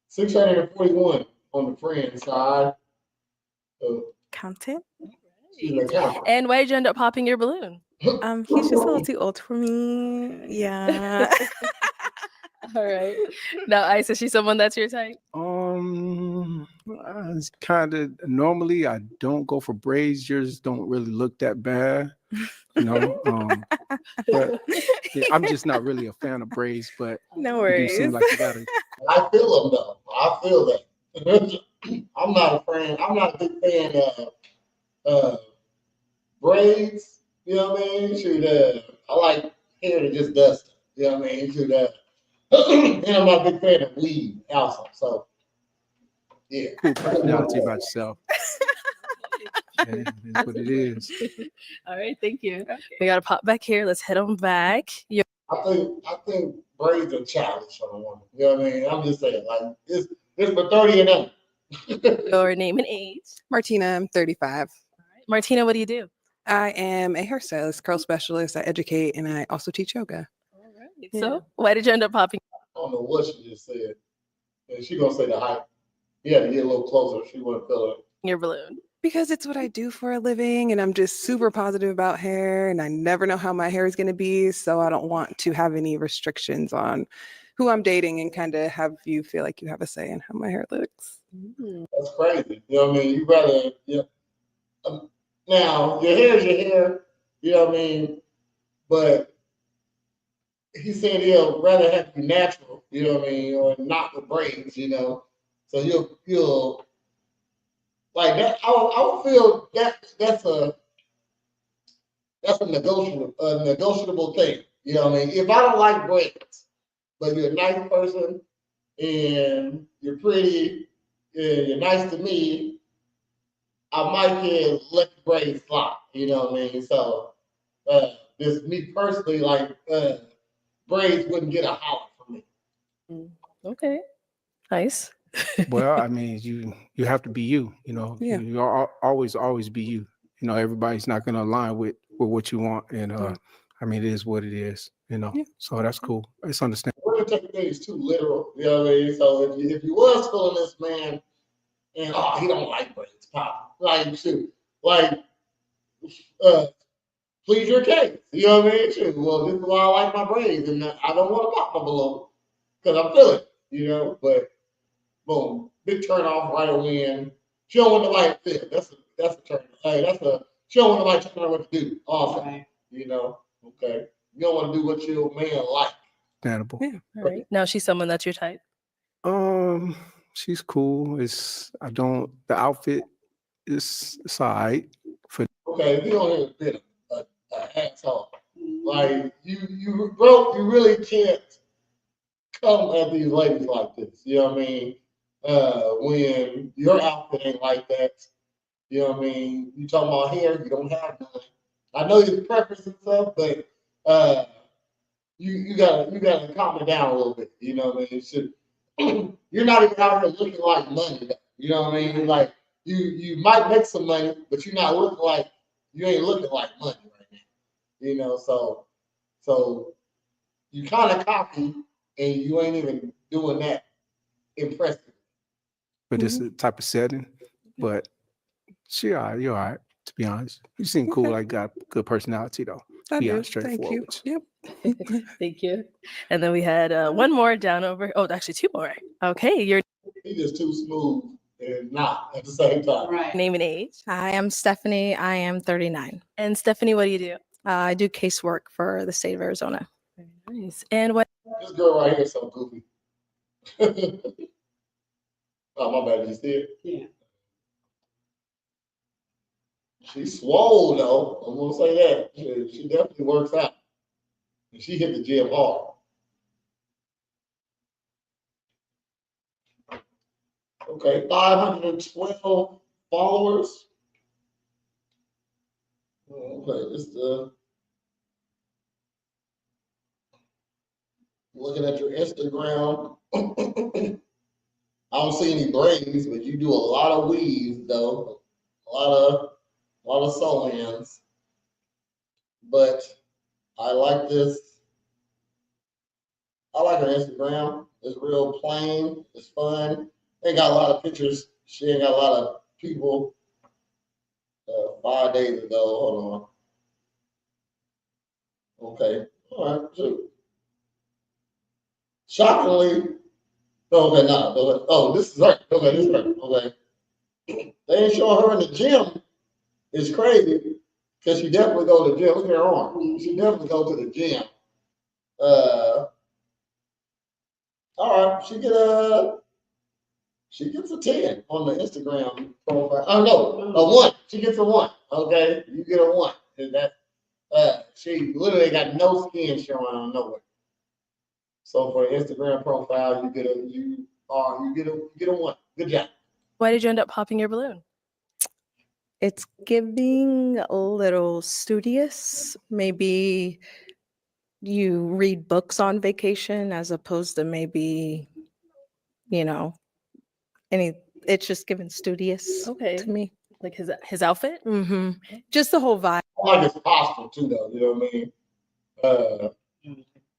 641 on the friend side. Accountant. She's an accountant. And why did you end up popping your balloon? He's just a little too old for me. Yeah. All right. Now, Ice, is she someone that's your type? It's kind of normally I don't go for braids. Yours don't really look that bad, you know. But yeah, I'm just not really a fan of braids. But No you do worries. seem like you got a I feel them though. I feel that. I'm not a big fan of braids. You know what I mean? Shoot, I like hair to just dust. You know what I mean? Shoot, and I'm not a big fan of weed also. So yeah. cool personality about yourself. Yeah, it is what it is. All right, thank you. We got to pop back here. Let's head on back. I think braids are childish for a woman. You know what I mean? I'm just saying, like it's for 30 and up. Your name and age. Martina, I'm 35. Martina, what do you do? I am a hairstylist, curl specialist. I educate and I also teach yoga. So, why did you end up popping? I don't know what she just said. And she gonna say the height. You had to get a little closer. She wouldn't feel it. Your balloon. Because it's what I do for a living and I'm just super positive about hair and I never know how my hair is going to be. So I don't want to have any restrictions on who I'm dating and kind of have you feel like you have a say in how my hair looks. That's crazy. You know what I mean? You rather, yeah. Now, your hair is your hair. You know what I mean? But he said he'll rather have you natural, you know what I mean, or not with braids, you know. So you'll like that. I would feel that's a negotiable thing. You know what I mean? If I don't like braids, but you're a nice person and you're pretty and you're nice to me, I might just let the braids slide. You know what I mean? So just me personally, like braids wouldn't get a holler from me. Okay. Nice. Well, I mean, you have to be you. You know, Yeah. you always be you. You know, everybody's not going to align with what you want, and I mean, it is what it is. You know, so that's cool. It's understandable. We're gonna take things too literal. You know what I mean? So if you was feeling this man, and he don't like braids, pop, like shoot, like please your case. You know what I mean? Shoot, well, this is why I like my braids, and I don't want to pop my balloon because I'm feeling it. You know, but boom, big turn off right away. She don't want nobody to feel. That's a turn. Hey, she don't want nobody telling her what to do. Also, you know, okay. You don't want to do what your man like. Understandable. All right. Now she's someone that's your type. She's cool. The outfit is it's all right. For Okay, you don't have been a asshole. Like you bro, you really can't come at these ladies like this. You know what I mean? When your outfit ain't like that, you know what I mean? You talking about hair, you don't have none. I know your preference and stuff, but you gotta calm it down a little bit. You know what I mean? You're not even out here looking like money. You know what I mean? Like you might make some money, but you ain't looking like money right now. You know, so you kind of cocky and you ain't even doing that impressive. this type of setting, but you're all right. To be honest, you seem cool. Like got good personality though. I Be do. honest, Thank you. straightforward. Yep. Thank you. And then we had one more down over. Oh, actually two more. Okay, your He just too smooth and not at the same time. Right. name and age. Hi, I'm Stephanie. I am 39. And Stephanie, what do you do? I do casework for the state of Arizona. Very nice. And what? This girl right here is so goofy. Oh, my bad. Did you see it? Yeah. She's swole though. I'm gonna say that. She definitely works out. And she hit the gym hard. Okay, 512 followers. Okay, this looking at your Instagram. I don't see any braids, but you do a lot of weaves though. A lot of sew-ins. But I like this. I like her Instagram. It's real plain. It's fun. Ain't got a lot of pictures. She ain't got a lot of people. 5 days ago. Hold on. Okay. All right. Shoot. Shockingly. Okay, no. Oh, this is her. Okay, this is her. Okay. They ain't showing her in the gym. It's crazy because she definitely go to the gym. Look at her arm. She definitely go to the gym. All right, she gets a 10 on the Instagram profile. Oh no, a 1. She gets a 1. Okay, you get a 1. And that she literally got no skin showing on nowhere. So for Instagram profile, you get a 1. Good job. Why did you end up popping your balloon? It's giving a little studious. Maybe you read books on vacation as opposed to maybe, it's just giving studious to me. Like his outfit? Mm-hmm. Just the whole vibe. I like his posture too, though. You know what I mean?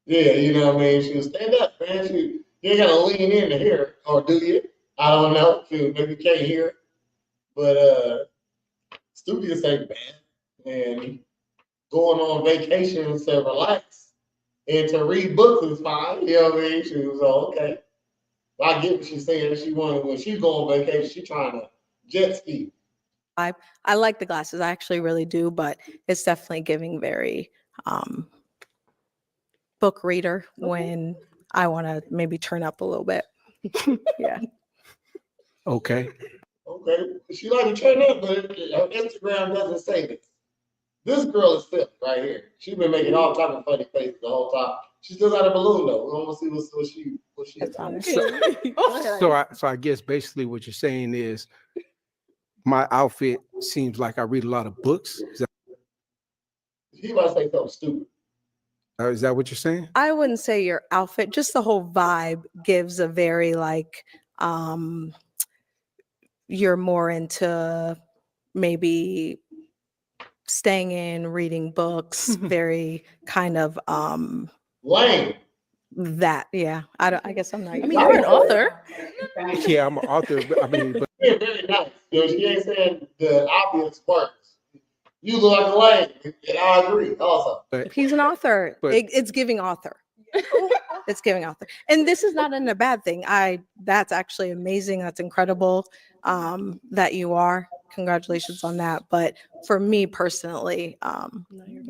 Yeah, you know what I mean? She was stand up, man. You ain't gotta lean in to hear it, or do you? I don't know. Maybe you can't hear it. But studious ain't bad. And going on vacations to relax and to read books is fine. You know what I mean? She was okay. I get what she's saying. She wanted when she's going on vacation, she's trying to jet ski. I like the glasses. I actually really do, but it's definitely giving very book reader when I want to maybe turn up a little bit. Yeah. Okay. Okay. She like to turn up, but her Instagram doesn't say this. This girl is silly right here. She's been making all type of funny faces the whole time. She still got a balloon though. We want to see what she is on. So I guess basically what you're saying is my outfit seems like I read a lot of books. He might say something stupid. Is that what you're saying? I wouldn't say your outfit, just the whole vibe gives a very you're more into maybe staying in, reading books, very kind of lame. That, yeah. I guess I'm not. I mean, you're an author. Yeah, I'm an author. I mean, but Yeah, very nice. You know, she ain't saying the obvious words. You look like a lame, and I agree also. He's an author. But- It's giving author. It's giving author. And this is not a bad thing. That's actually amazing. That's incredible that you are. Congratulations on that. But for me personally,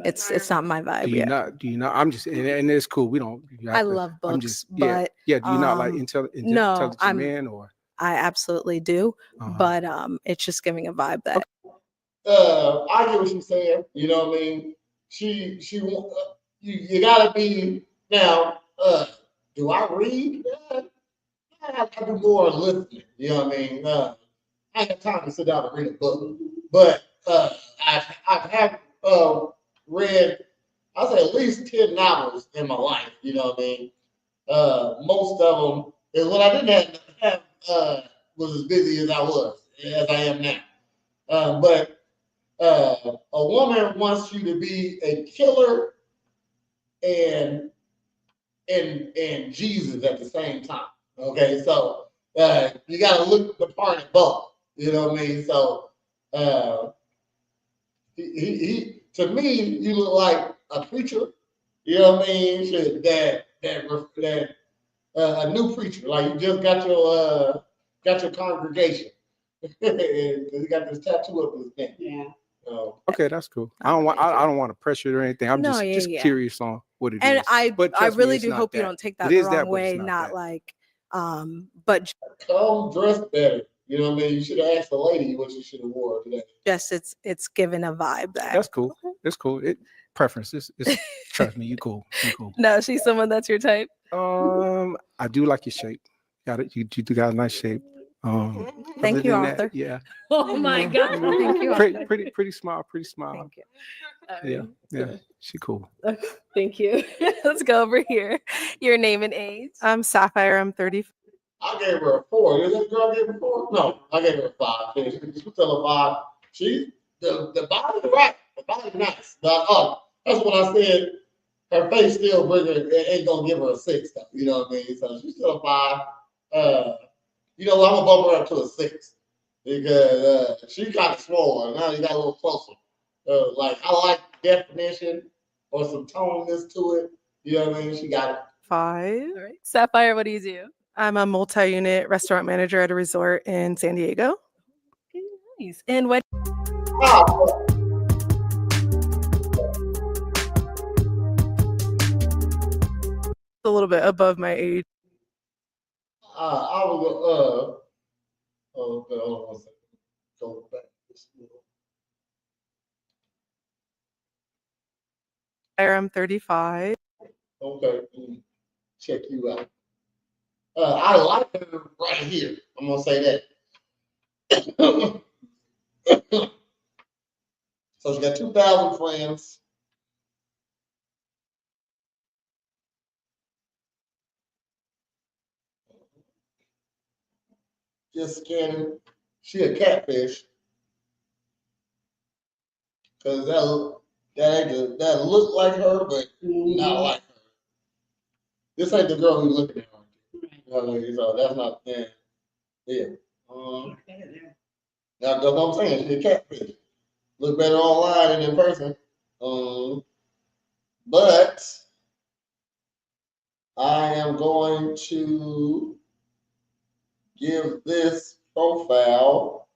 it's not my vibe. do you not? I'm just, and it's cool. We don't. I love books, I'm just, yeah, but yeah. Do you not like intelligent no, man or? I absolutely do. Uh-huh. But it's just giving a vibe that I get what she's saying. You know what I mean? You gotta be now. Do I read? I do more listening. You know what I mean? I ain't got time to sit down and read a book, but I've read, I say at least 10 novels in my life. You know what I mean? Most of them is what I didn't have was as busy as I am now. But a woman wants you to be a killer and Jesus at the same time. Okay, so you got to look the part of both. You know what I mean? So he to me, you look like a preacher. You know what I mean? That a new preacher, like you just got your congregation. You got this tattoo up his neck. Yeah. Okay, that's cool. I don't want to pressure it or anything. I'm No, just yeah. curious on what it is. and I But I trust me, really it's do not hope you that. don't take that It the is that, wrong but way, it's not not that. like but Come dress better. You know what I mean? You should have asked the lady what you should have wore today. just it's given a vibe that That's cool. It's cool. It preference. It's trust me, you cool. You cool. No, she's someone that's your type. I do like your shape. Got it. You do got a nice shape. Thank other you, than that, Arthur. yeah. Oh my God. Thank you, Arthur. Pretty smile. Pretty smile. Thank you. All Yeah. right. Yeah. She cool. Okay, thank you. Let's go over here. Your name and age. I'm Sapphire. I'm 30. I gave her a 4. Is that girl gave her a 4? No, I gave her a 5. She tell her 5. She the body's right. The body's nice. That's what I said. Her face still bring her. It ain't gonna give her a 6 though. You know what I mean? So she's still a 5. You know, I'm gonna bump her up to a 6 because she kind of smaller. Now you got a little closer. Like I like definition or some toneness to it. You know what I mean? She got it. 5. All right. Sapphire, what do you do? I'm a multi-unit restaurant manager at a resort in San Diego. Okay, nice. And what? A little bit above my age. I was okay, hold on a second. Go back. I'm 35. Okay, check you out. I like her right here. I'm gonna say that. So she got 2,000 friends. Just scanning. She a catfish. Cause that look like her, but not like her. This ain't the girl who's looking at her. You know what I mean? So that's not yeah. That's what I'm saying. She's a catfish. Look better online than in person. But I am going to give this profile.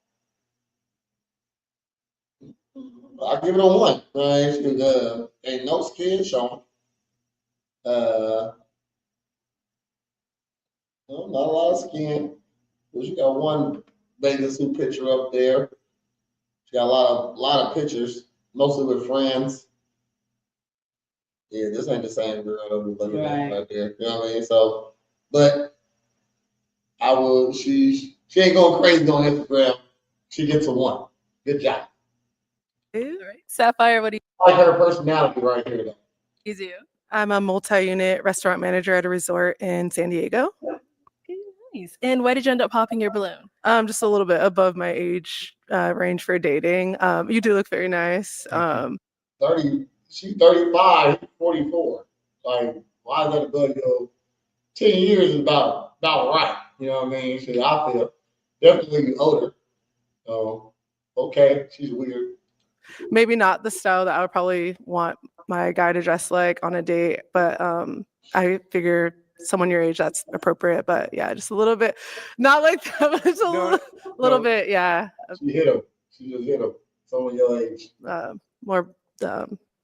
I'll give it a 1. Right? Ain't no skin showing. Not a lot of skin. But she got one bathing suit picture up there. She got a lot of pictures, mostly with friends. Yeah, this ain't the same girl that we looking at right there. You know what I mean? So, but I will. She ain't going crazy on Instagram. She gets a 1. Good job. All right. Sapphire, what do I like her personality right here, though. you do? I'm a multi-unit restaurant manager at a resort in San Diego. Okay, nice. And why did you end up popping your balloon? Just a little bit above my age range for dating. You do look very nice. 30. She's 35, 44. Like, why is that above your 10 years is about right. You know what I mean? She, I feel definitely older. So, okay, she's weird. Maybe not the style that I would probably want my guy to dress like on a date, but I figure someone your age that's appropriate. But yeah, just a little bit, not like that, but just a little bit, yeah. She hit him. She just hit him. Someone your age. More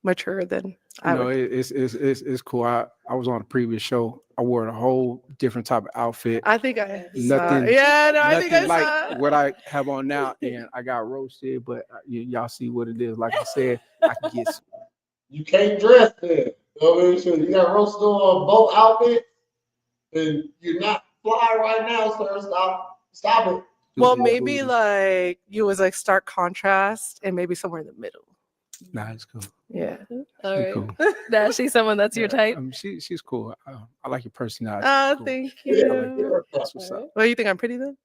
mature than I No, would. it's cool. I was on a previous show. I wore a whole different type of outfit. I think I saw. Nothing. Yeah, no, I think I Nothing like saw. what I have on now, and I got roasted. But y'all see what it is. Like I said, I can get. You can't dress there. You know what I mean? So you got roasted on both outfits, and you're not fly right now, sir. Stop it. Well, maybe like you was like stark contrast, and maybe somewhere in the middle. Nah, it's cool. Yeah. All She's right. cool. Now she's someone that's your type. She's cool. I like your personality. Oh, Cool. thank Yeah, I like you. that. That's what's up. Well, you think I'm pretty then?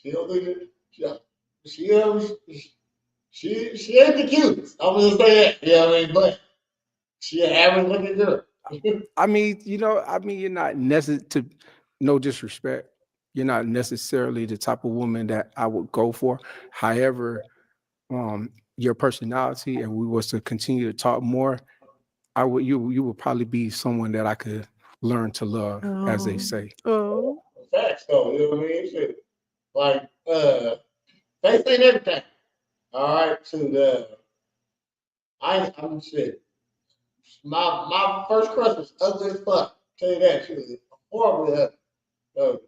You don't think it? Yeah. She ain't the cutest. I'm gonna say that. You know what I mean? But she an average looking girl. I mean, you're not necessarily, no disrespect, you're not necessarily the type of woman that I would go for. However, your personality, and we was to continue to talk more, you would probably be someone that I could learn to love, as they say. Oh. Facts though, you know what I mean? Shit. Like, face ain't everything. All right, I'm shit. My first crush was ugly as fuck. Tell you that, she was horribly ugly.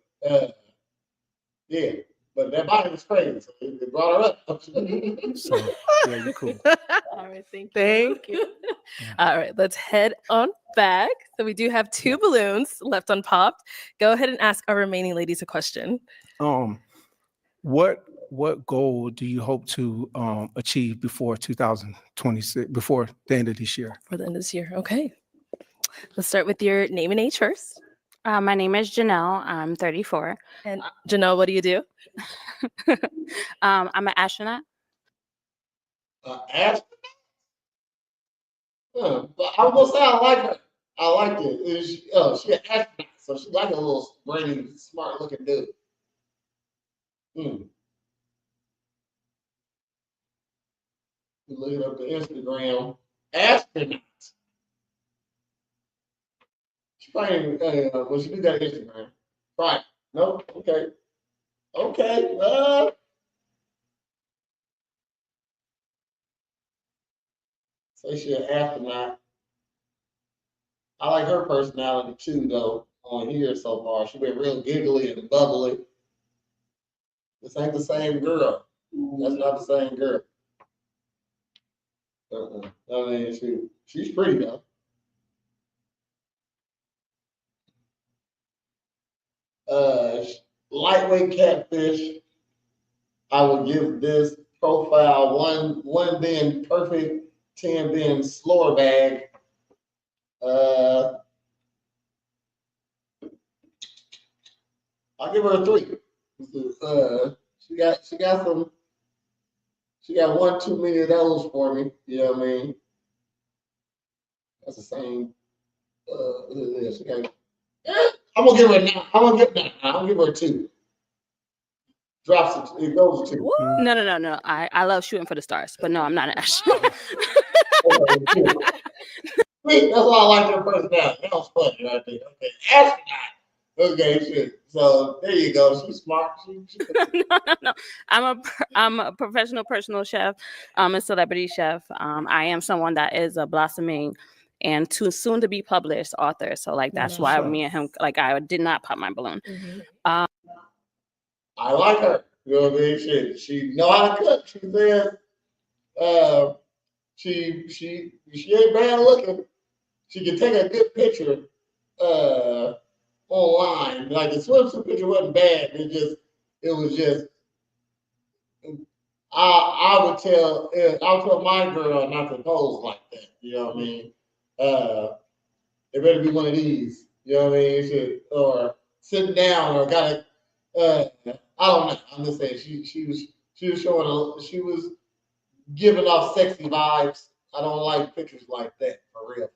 Yeah, but that body was crazy, so it brought her up. So yeah, you're cool. All right, thank you. Thank you. All right, let's head on back. So we do have 2 balloons left unpopped. Go ahead and ask our remaining ladies a question. What goal do you hope to achieve before 2026, before the end of this year? For the end of this year, okay. Let's start with your name and age first. My name is Janelle. I'm 34. And Janelle, what do you do? I'm an astronaut. Astronaut? But I was gonna say I like her. I like it. She an astronaut, so she's like a little brainy, smart looking dude. Looking up the Instagram, astronaut. She probably well, she do got Instagram. Right? No. Okay. Okay. Say she an astronaut. I like her personality too, though. On here so far, she been real giggly and bubbly. This ain't the same girl. That's not the same girl. I mean, she's pretty though. Lightweight catfish. I would give this profile one being perfect, 10 being slower bag. I'll give her a 3. She got 1 too many of those for me. You know what I mean? That's the same. She got, I'm gonna give her I'm gonna give her a 2. Drops it goes to 2. No. I love shooting for the stars, but no, I'm not an astronaut. That's why I like her personality. That was funny right there. Okay, astronaut. Okay, shit. So there you go. She's smart. No. I'm a professional personal chef. I'm a celebrity chef. I am someone that is a blossoming and too soon to be published author. So like that's why me and him, like I did not pop my balloon. I like her. You know what I mean? She know how to cook. She says she ain't bad looking. She can take a good picture online. Like the swimsuit picture wasn't bad. It was just I would tell my girl not to pose like that. You know what I mean? It better be one of these. You know what I mean? Or sitting down or got a I don't know. I'm just saying she was showing she was giving off sexy vibes. I don't like pictures like that for real.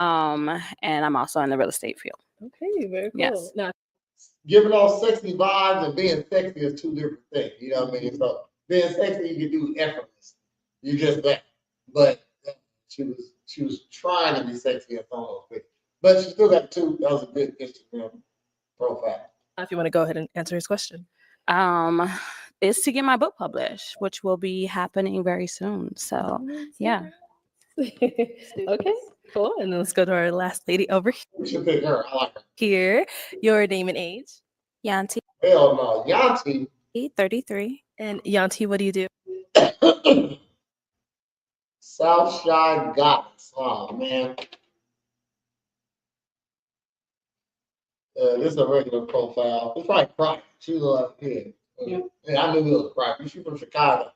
And I'm also in the real estate field. Okay, very cool. Yes. Now, Giving off sexy vibes and being sexy is 2 different things. You know what I mean? So being sexy you can do effortless. You just that. But she was trying to be sexy at some of those pictures. But she still got 2. That was a good Instagram profile. if you want to go ahead and answer his question. Is is to get my book published, which will be happening very soon. So, yeah. Okay, cool. And then let's go to our last lady over We should pick her. I like her. here. Your name and age? Yanti, Hell no. Yanti. 33. And Yanti, what do you do? Southside Goddess. Oh, man. This is a regular profile. It's like Crock. She was like, yeah, I knew it was Crock. She's from Chicago.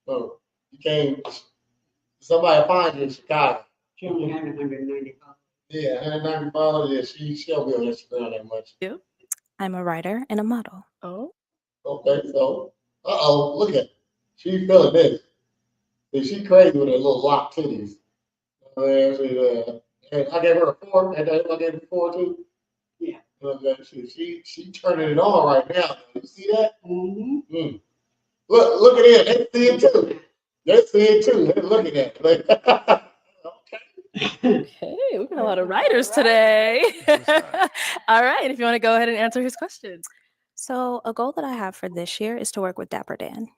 So you came, somebody find you in Chicago. She only had 190 followers. Yeah, 190 followers. Yeah, she don't be on Instagram that much. You? I'm a writer and a model. Oh. Okay, so, look at her. She feeling this. See, she crazy with her little locked titties. I gave her a 4. And I gave her 4 too. Yeah. She turning it on right now. You see that? Mm-hmm. Look at it. They see it too. They see it too. They're looking at it. Okay, we got a lot of writers today. All right, if you want to go ahead and answer his question. So a goal that I have for this year is to work with Dapper Dan.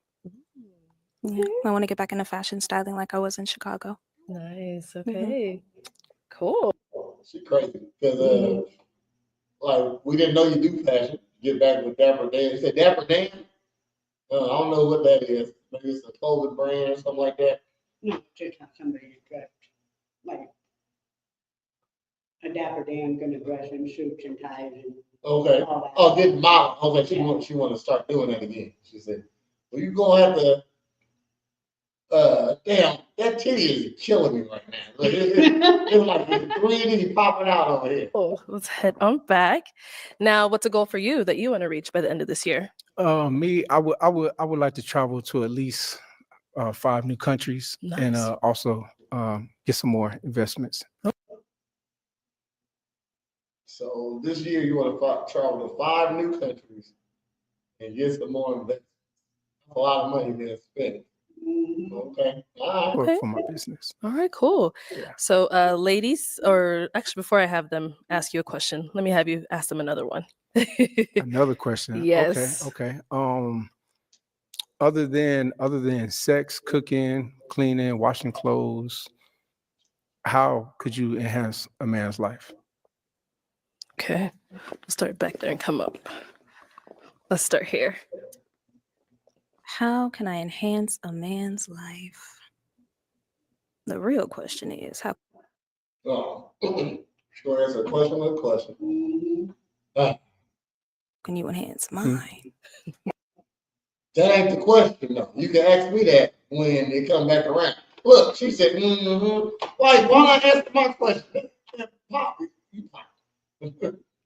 Yeah, I want to get back into fashion styling like I was in Chicago. Nice. Okay. Cool. She crazy because like we didn't know you do fashion. Get back with Dapper Dan. You said Dapper Dan? I don't know what that is. Maybe it's a clothing brand or something like that. No, just how somebody dressed. Like a Dapper Dan gonna dress in suits and ties and Okay. all that. Oh, did model. Okay, she want to start doing that again. She said, "Well, you gonna have to." Damn, that titty is killing me right now. Look, it's like it's 3D popping out over here. Oh, let's head on back. Now, what's a goal for you that you want to reach by the end of this year? Me, I would like to travel to at least 5 new countries and Nice. also get some more investments. So this year you want to travel to 5 new countries and get some more investments. That's a lot of money being spent. Okay. All right. Okay. For my business. All right, cool. So, ladies, or actually, before I have them ask you a question, let me have you ask them another one. Another question. Yes. Okay. Other than sex, cooking, cleaning, washing clothes, how could you enhance a man's life? Okay. Let's start back there and come up. Let's start here. How can I enhance a man's life? The real question is how Oh, sure, answer a question with a question. can you enhance mine? That ain't the question, though. You can ask me that when it come back around. Look, she said, Like, why not answer my question? Pop, you pop.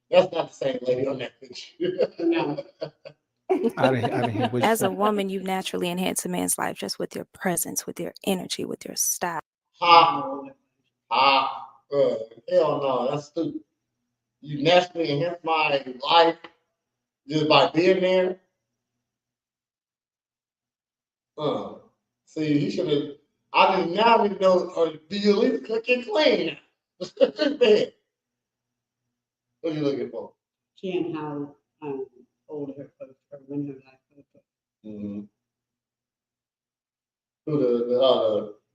That's not the same lady on that picture. No. I didn't hear what you As a said. woman, you naturally enhance a man's life just with your presence, with your energy, with your style. Hell no, that's stupid. You naturally enhance my life just by being there. See, he should have. I didn't now need to know. Or do you at least cook and clean? Man. What are you looking for? Seeing how old her folks or when her life was. Mm-hmm. Who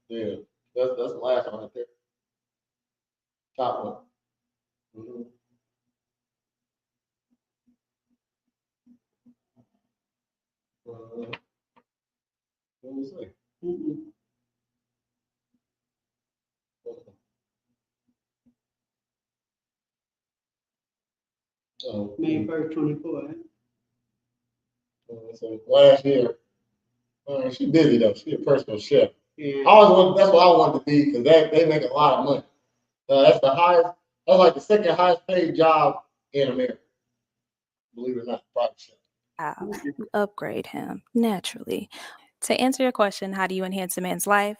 yeah, that's the last one right there. Top one. Mm-hmm. What was it? May 1st, 24. So last year, she's busy though. She's a personal chef. Yeah. That's what I wanted to be because they make a lot of money. That's the highest. That's like the second highest paid job in America. Believe it or not, private chef. You upgrade him naturally. To answer your question, how do you enhance a man's life?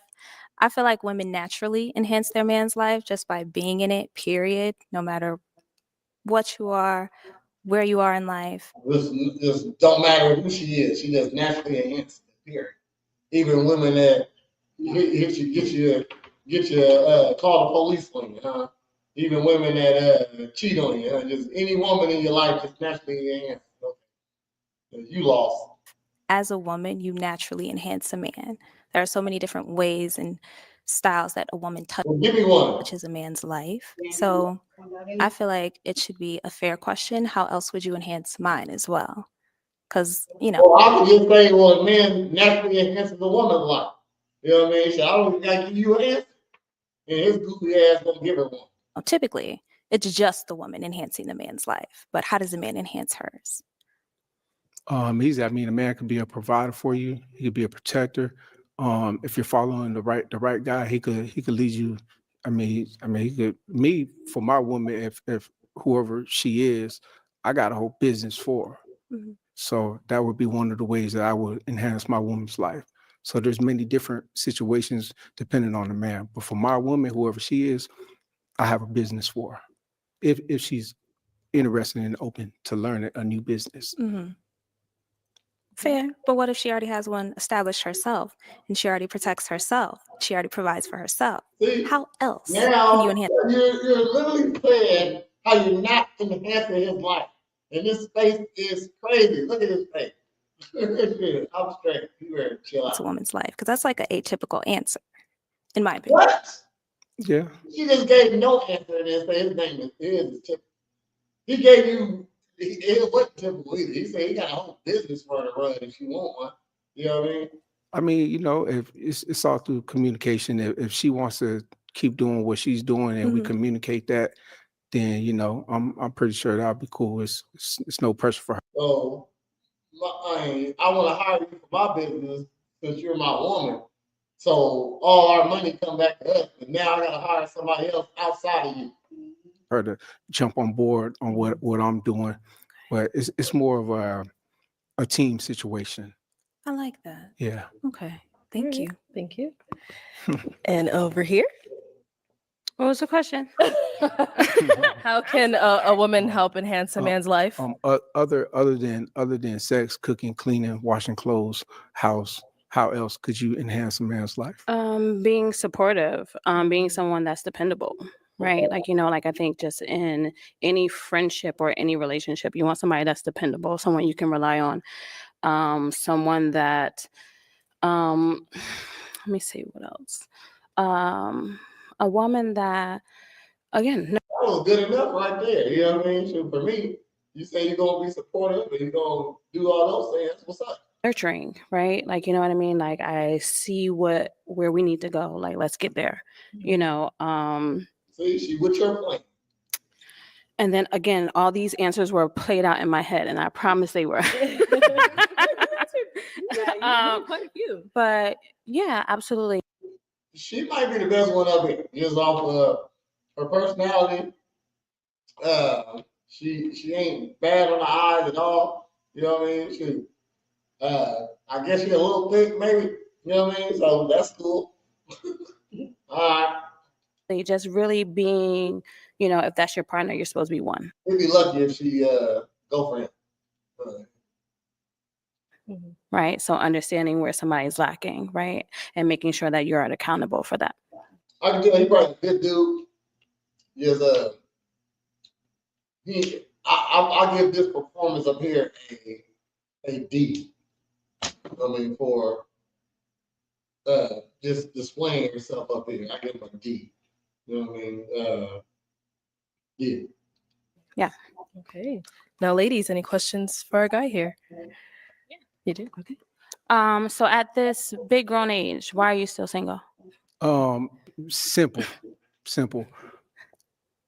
I feel like women naturally enhance their man's life just by being in it, period, no matter what you are, where you are in life. This don't matter who she is. She just naturally enhances the period. Even women that get you call the police on you, huh? Even women that cheat on you, huh? Just any woman in your life just naturally enhances. Okay. You lost. as a woman, you naturally enhance a man. There are so many different ways and styles that a woman Give me one. touches a man's life. So I feel like it should be a fair question. How else would you enhance mine as well? Because, you know, Well, I could just say, well, a man naturally enhances a woman's life. You know what I mean? So I don't even gotta give you an answer. And his goofy ass gonna give her one. typically it's just the woman enhancing the man's life. But how does a man enhance hers? Easy. I mean, a man could be a provider for you. He could be a protector. If you're following the right guy, he could lead you. He could. Me, for my woman, if whoever she is, I got a whole business for her. Mhm. So that would be one of the ways that I would enhance my woman's life. So there's many different situations depending on the man. But for my woman, whoever she is, I have a business for her. If she's interested and open to learning a new business. Mhm. Fair. But what if she already has one established herself and she already protects herself? She already provides for herself. See, How else can now you enhance? you're literally saying how you're not enhancing his life. And this face is crazy. Look at his face. I'm straight. You better chill It's a out. woman's life? Because that's like an atypical answer, in my opinion. What? Yeah. She just gave no answer and then say his name is typical. He gave you, it wasn't typical either. He said he got a whole business for her to run if you want one. You know what I mean? I mean, if it's all through communication. If she wants to keep doing what she's doing and we Mhm. communicate that, then I'm pretty sure that'll be cool. It's no pressure for her. So I want to hire you for my business since you're my woman. So all our money come back to us, and now I gotta hire somebody else outside of you. Her to jump on board on what I'm doing, but it's more of a team situation. I like that. Yeah. Okay. Thank you. Thank you. And over here, What was the question? how can a woman help enhance a man's life? Other than sex, cooking, cleaning, washing clothes, house, how else could you enhance a man's life? Being supportive, being someone that's dependable, right? Like, like I think just in any friendship or any relationship, you want somebody that's dependable, someone you can rely on, someone that, let me see what else. A woman that, again, That was good enough right there. You know what I mean? So for me, you say you're gonna be supportive and you're gonna do all those things. What's up? nurturing, right? Like, you know what I mean? Like I see where we need to go. Like, let's get there, See, she with your plan. And then again, all these answers were played out in my head, and I promise they were. Quite a few. But yeah, absolutely. She might be the best one up here. Just off of her personality. She ain't bad on the eyes at all. You know what I mean? I guess she's a little thick, maybe. You know what I mean? So that's cool. All right. Just really being, if that's your partner, you're supposed to be one. We'd be lucky if she go for him. Right. So understanding where somebody's lacking, right? And making sure that you're accountable for that. I can tell he probably a good dude. Yes, I'll give this performance up here a D. I mean, for just displaying herself up here, I give him a D. You know what I mean? Yeah. Yeah. Okay. Now, ladies, any questions for our guy here? Yeah. You do? Okay. So at this big grown age, why are you still single? Simple.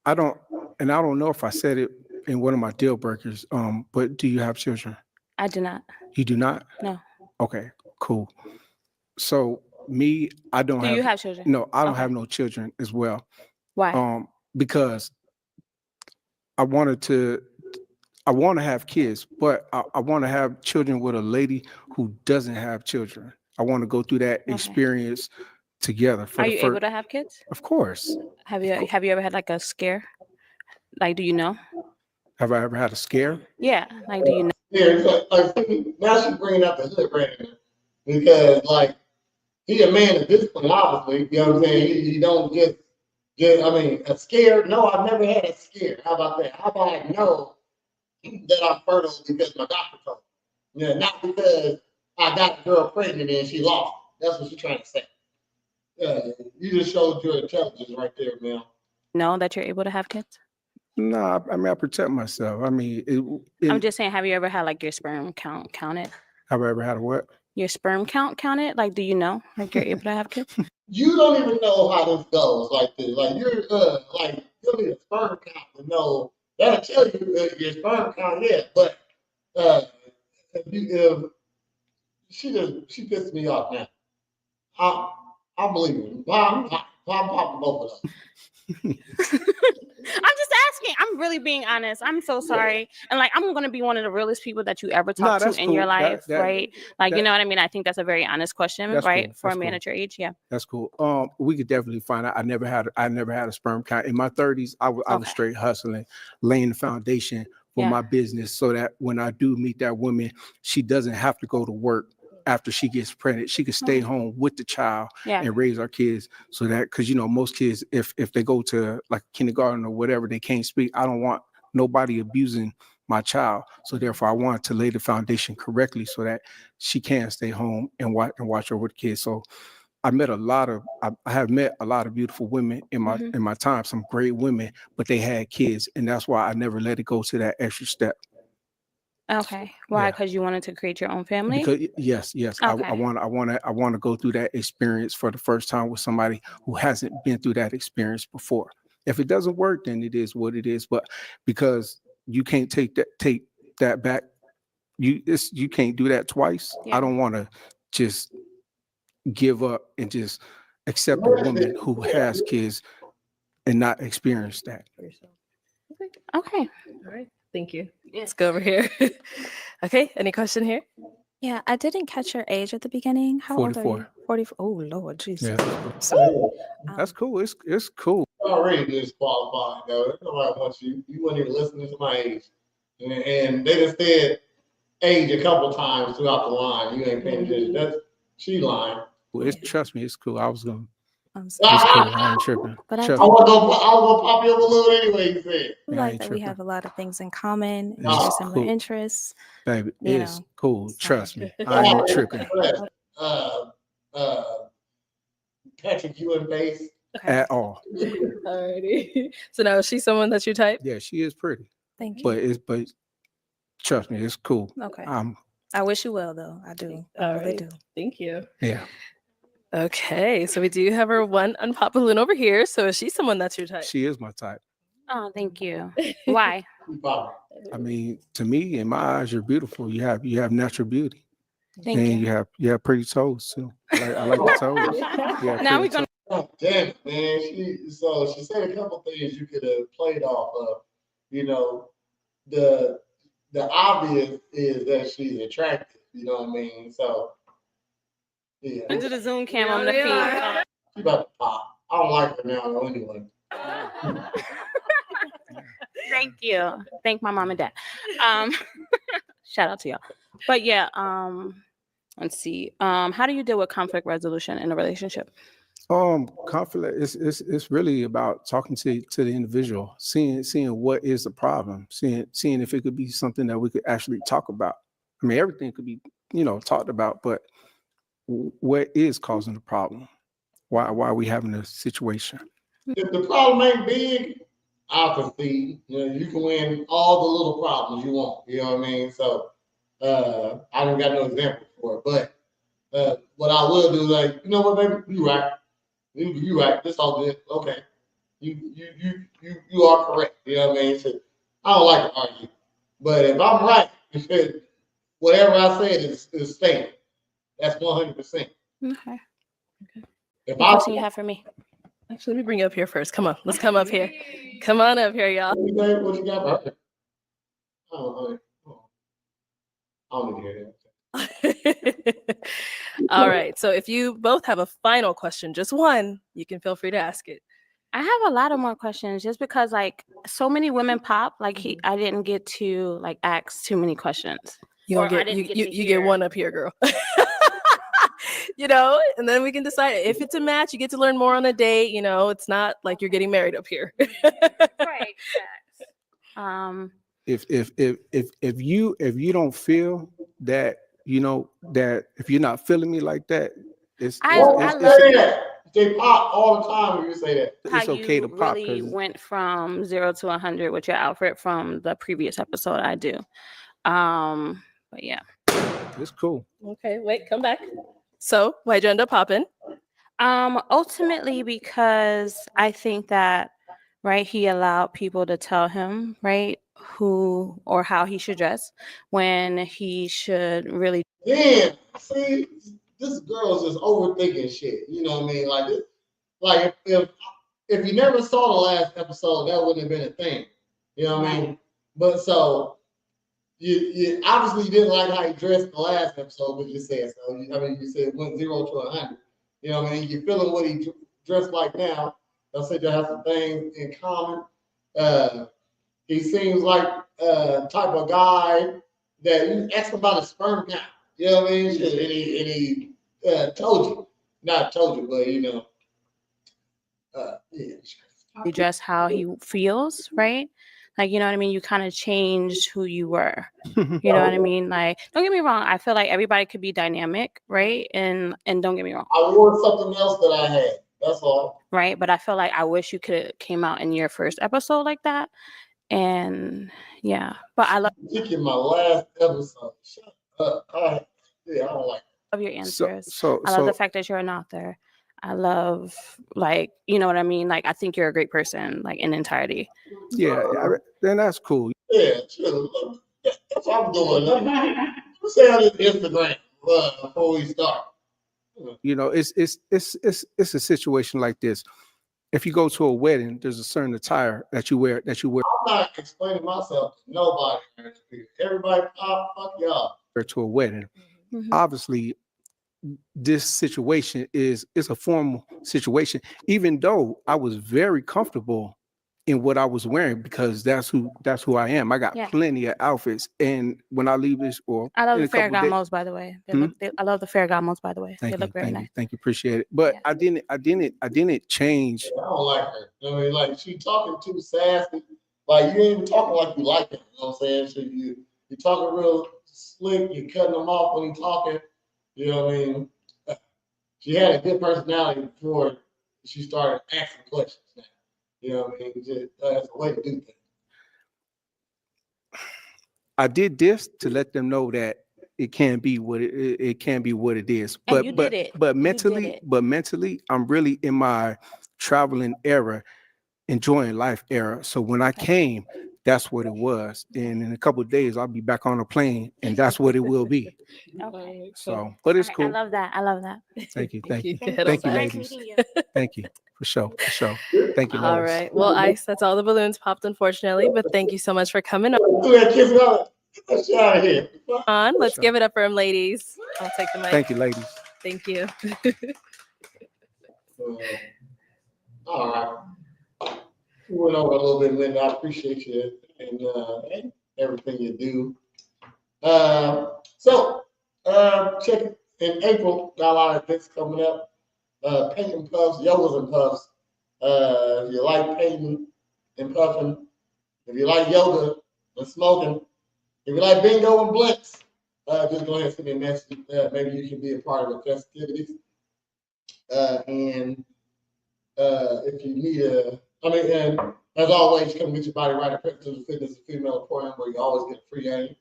I don't know if I said it in one of my deal breakers. But do you have children? I do not. You do not? No. Okay, cool. So me, I don't Do have. you have children? No, I don't Okay. have no children as well. Why? Because I want to have kids, but I want to have children with a lady who doesn't have children. I want to go through that experience together. Are you able to have kids? Of course. Have you ever had like a scare? Like, do you know? Have I ever had a scare? Yeah. Like, do you know? Yeah, it's like, now she's bringing up the hood right now. Because, like, he a man of discipline, obviously. You know what I'm saying? He don't just a scare. No, I've never had a scare. How about that? How about I know that I'm fertile because my doctor told me? Yeah, not because I got the girl pregnant and she lost. That's what she's trying to say. You just showed your intelligence right there, man. Know that you're able to have kids? No, I mean, I protect myself. I mean, I'm just saying, have you ever had like your sperm count counted? have I ever had a what? Your sperm count counted? Like, do you know like you're able to have kids? You don't even know how this goes like this. Like you're like you need a sperm count to know. That'll tell you your sperm count, yeah. But if she pissed me off now. I believe it. I'm popping both of them. I'm just asking. I'm really being honest. I'm so sorry. And like, I'm going to be one of the realest people that you ever talk to in your life, right? Like, you know what I mean? I think that's a very honest question, right? Cool. For a man at your age. Yeah. That's cool. We could definitely find out. I never had a sperm count. In my 30s, I was straight hustling, laying the foundation for my business so that when I do meet that woman, she doesn't have to go to work after she gets pregnant. She could stay home with the child and raise our kids, so that, because you know, most kids, if they go to like kindergarten or whatever, they can't speak. I don't want nobody abusing my child, so therefore I want to lay the foundation correctly so that she can stay home and watch over the kids. So I have met a lot of beautiful women in my time, some great women, but they had kids, and that's why I never let it go to that extra step. Okay. Why? Because you wanted to create your own family? Because yes. Okay. I want to go through that experience for the first time with somebody who hasn't been through that experience before. If it doesn't work, then it is what it is. But because you can't take that back, you can't do that twice. I don't want to just give up and just accept a woman who has kids and not experience that. Okay. All right. Thank you. Let's go over here. Okay. Any question here? Yeah, I didn't catch your age at the beginning. How old are you? 44. Oh Lord, Jesus. Yeah. That's cool. It's cool. Already disqualified though. Nobody wants you. You wouldn't even listen to my age, and they just said age a couple times throughout the line. You ain't paying attention. That's she lying. Well, trust me, it's cool. I was gonna. It's cool. I ain't tripping. But I was gonna pop you up a little anyway. You said. I like that we have a lot of things in common, and It's similar cool. interests. Baby, you it's know. cool. Trust me, I ain't tripping Patrick, you in base at all. Alrighty. So now is she someone that you type? Yeah, she is pretty. Thank you. But trust me, it's cool. Okay. I wish you well though. I do. I really do. Thank you. Yeah. Okay, so we do have our one unpopular balloon over here. So is she someone that's your type? She is my type. Oh, thank you. Why? I mean, to me, in my eyes, you're beautiful. You have natural beauty. Thank and you. you have pretty toes too. I like the toes. Yeah, Now we're gonna. Oh, damn it, man. She said a couple things you could have played off of. You know, the obvious is that she's attractive. You know what I mean? So yeah. Into the Zoom cam on the feet. She about to pop. I don't like her now though anyway. Thank you. Thank my mom and dad. Shout out to y'all. But yeah, let's see. How do you deal with conflict resolution in a relationship? Conflict it's really about talking to the individual, seeing what is the problem, seeing if it could be something that we could actually talk about. I mean, everything could be, talked about, but what is causing the problem? Why are we having a situation? If the problem ain't big, I'll concede. You can win all the little problems you want. You know what I mean? So I don't got no example for it, but what I will do, like, you know what, baby, you right. You right. This all good. Okay. You are correct. You know what I mean? So I don't like to argue, but if I'm right, whatever I said is staying. That's 100%. Okay. If What question you have for me? Actually, let me bring you up here first. Come on, let's come up here. Come on up here, y'all. What you got for her? I don't need to hear that. All right. So if you both have a final question, just one, you can feel free to ask it. I have a lot of more questions just because like so many women pop, like I didn't get to like ask too many questions. You get one up here, girl. And then we can decide if it's a match. You get to learn more on a date. It's not like you're getting married up here. Right. If you don't feel that you know, that if you're not feeling me like that, it's say that. They pop all the time when you say that. it's okay to pop. Really went from 0 to 100 with your outfit from the previous episode. I do. But yeah. It's cool. Okay, wait, come back. So why'd you end up popping? Ultimately because I think that, right, he allowed people to tell him, right, who or how he should dress when he should really. Damn, see, this girl is just overthinking shit. You know what I mean? Like if you never saw the last episode, that wouldn't have been a thing. You know what I mean? But so you obviously didn't like how he dressed the last episode, what you said. So you said it went 0 to 100. You know what I mean? You're feeling what he dressed like now. I said you have some things in common. He seems like type of guy that you ask about a sperm count. You know what I mean? And he told you. Not told you, but you know. Yeah. He dress how he feels, right? Like, you know what I mean? You kind of changed who you were. You know what I mean? Like, don't get me wrong. I feel like everybody could be dynamic, right? And don't get me wrong. I wore something else that I had. That's all. Right? But I feel like I wish you could have came out in your first episode like that. And yeah. But I love my last episode. Shut up. I don't like it. Love your answers. I love the fact that you're an author. I love, like, you know what I mean? Like, I think you're a great person, like, in entirety. Yeah, then that's cool. Yeah, sure. That's what I'm doing. Let's say on this Instagram before we start. You know, it's a situation like this. If you go to a wedding, there's a certain attire that you wear. I'm not explaining myself to nobody. Everybody, fuck y'all. To a wedding. Obviously, this situation is a formal situation, even though I was very comfortable in what I was wearing because that's who I am. I got plenty of outfits, and when I leave this, I love the Ferragamos, by the way. I love the Ferragamos, by the way. They look very nice. Thank you, appreciate it. But I didn't change. I don't like her. I mean, like she talking too sassy. Like you ain't even talking like you like it. You know what I'm saying? So you talking real slick. You cutting them off when you talking. You know what I mean? She had a good personality before she started asking questions. Now. You know what I mean? Just, that's a way to do things. I did this to let them know that it can be what it can be what it is. But mentally, I'm really in my traveling era, enjoying life era. So when I came, that's what it was. And in a couple of days, I'll be back on a plane, and that's what it will be. Okay. So, but it's cool. I love that. Thank you, ladies. Thank you for sure. Thank you. All Lois. right. Well, Ice, that's all the balloons popped, unfortunately. But thank you so much for coming on. Let's out of here. Let's give it up for him, ladies. I'll take the mic. Thank you, ladies. Thank you. All right. We went over a little bit, Linda. I appreciate you and everything you do. Check it. In April, got a lot of events coming up. Painting puffs, yogas and puffs. If you like painting and puffing, if you like yoga and smoking, if you like bingo and blinks, just go ahead and send me a message. Maybe you can be a part of the festivities. And if you need and as always, come get your body right at Presidential Fitness and Female Emporium, where you always get a free game.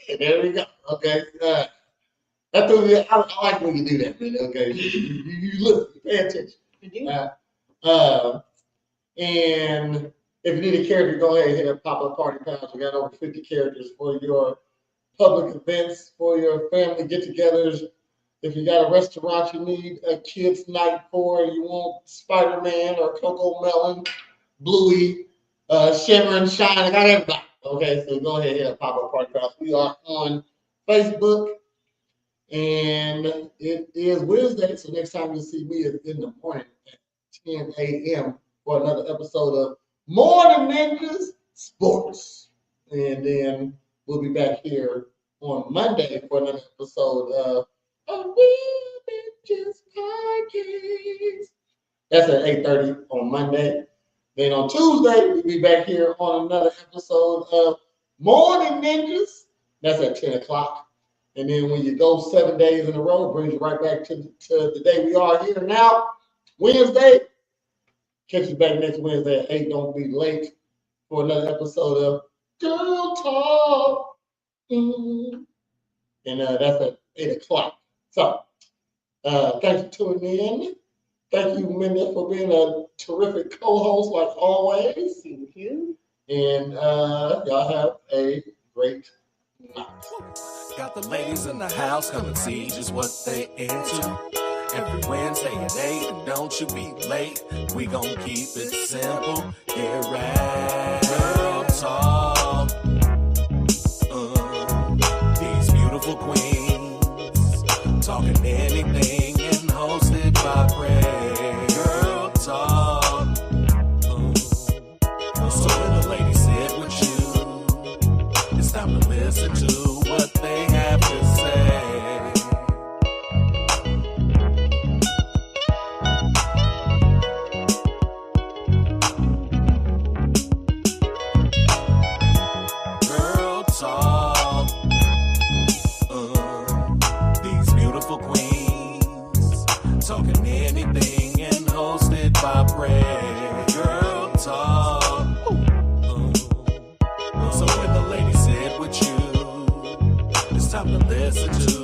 And there we go. Okay. I like when you do that, man. Okay. You listen, you pay attention. And if you need a character, go ahead and hit up Pop-Up Party Pals. We got over 50 characters for your public events, for your family get-togethers. If you got a restaurant you need a kids' night for, you want Spider-Man or Coco Melon, Bluey, Shimmer and Shine, I got everybody. Okay, so go ahead and hit up Pop-Up Party Pals. We are on Facebook, and it is Wednesday, so next time you see me is in the morning at 10 a.m. for another episode of Morning Ninjas Sports. And then we'll be back here on Monday for another episode of Ninjas Podcast. That's at 8:30 on Monday. Then on Tuesday, we'll be back here on another episode of Morning Ninjas. That's at 10 o'clock. And then when you go 7 days in a row, it brings you right back to the day we are here now, Wednesday. Catch you back next Wednesday at 8. Don't be late for another episode of Girl Talk. And that's at 8 o'clock. So, thanks for tuning in. Thank you, Minda, for being a terrific co-host like always. Thank you. And y'all have a great night. Got the ladies in the house, come and see just what they into. Every Wednesday at 8, and don't you be late. We gon' keep it simple here at Girl Talk. These beautiful queens talking anything and hosted by Prayer. Girl Talk. So when the ladies sit with you, it's time to listen to what they have to say. Girl Talk. These beautiful queens talking anything and hosted by Prayer. Girl Talk. So when the ladies sit with you, it's time to listen to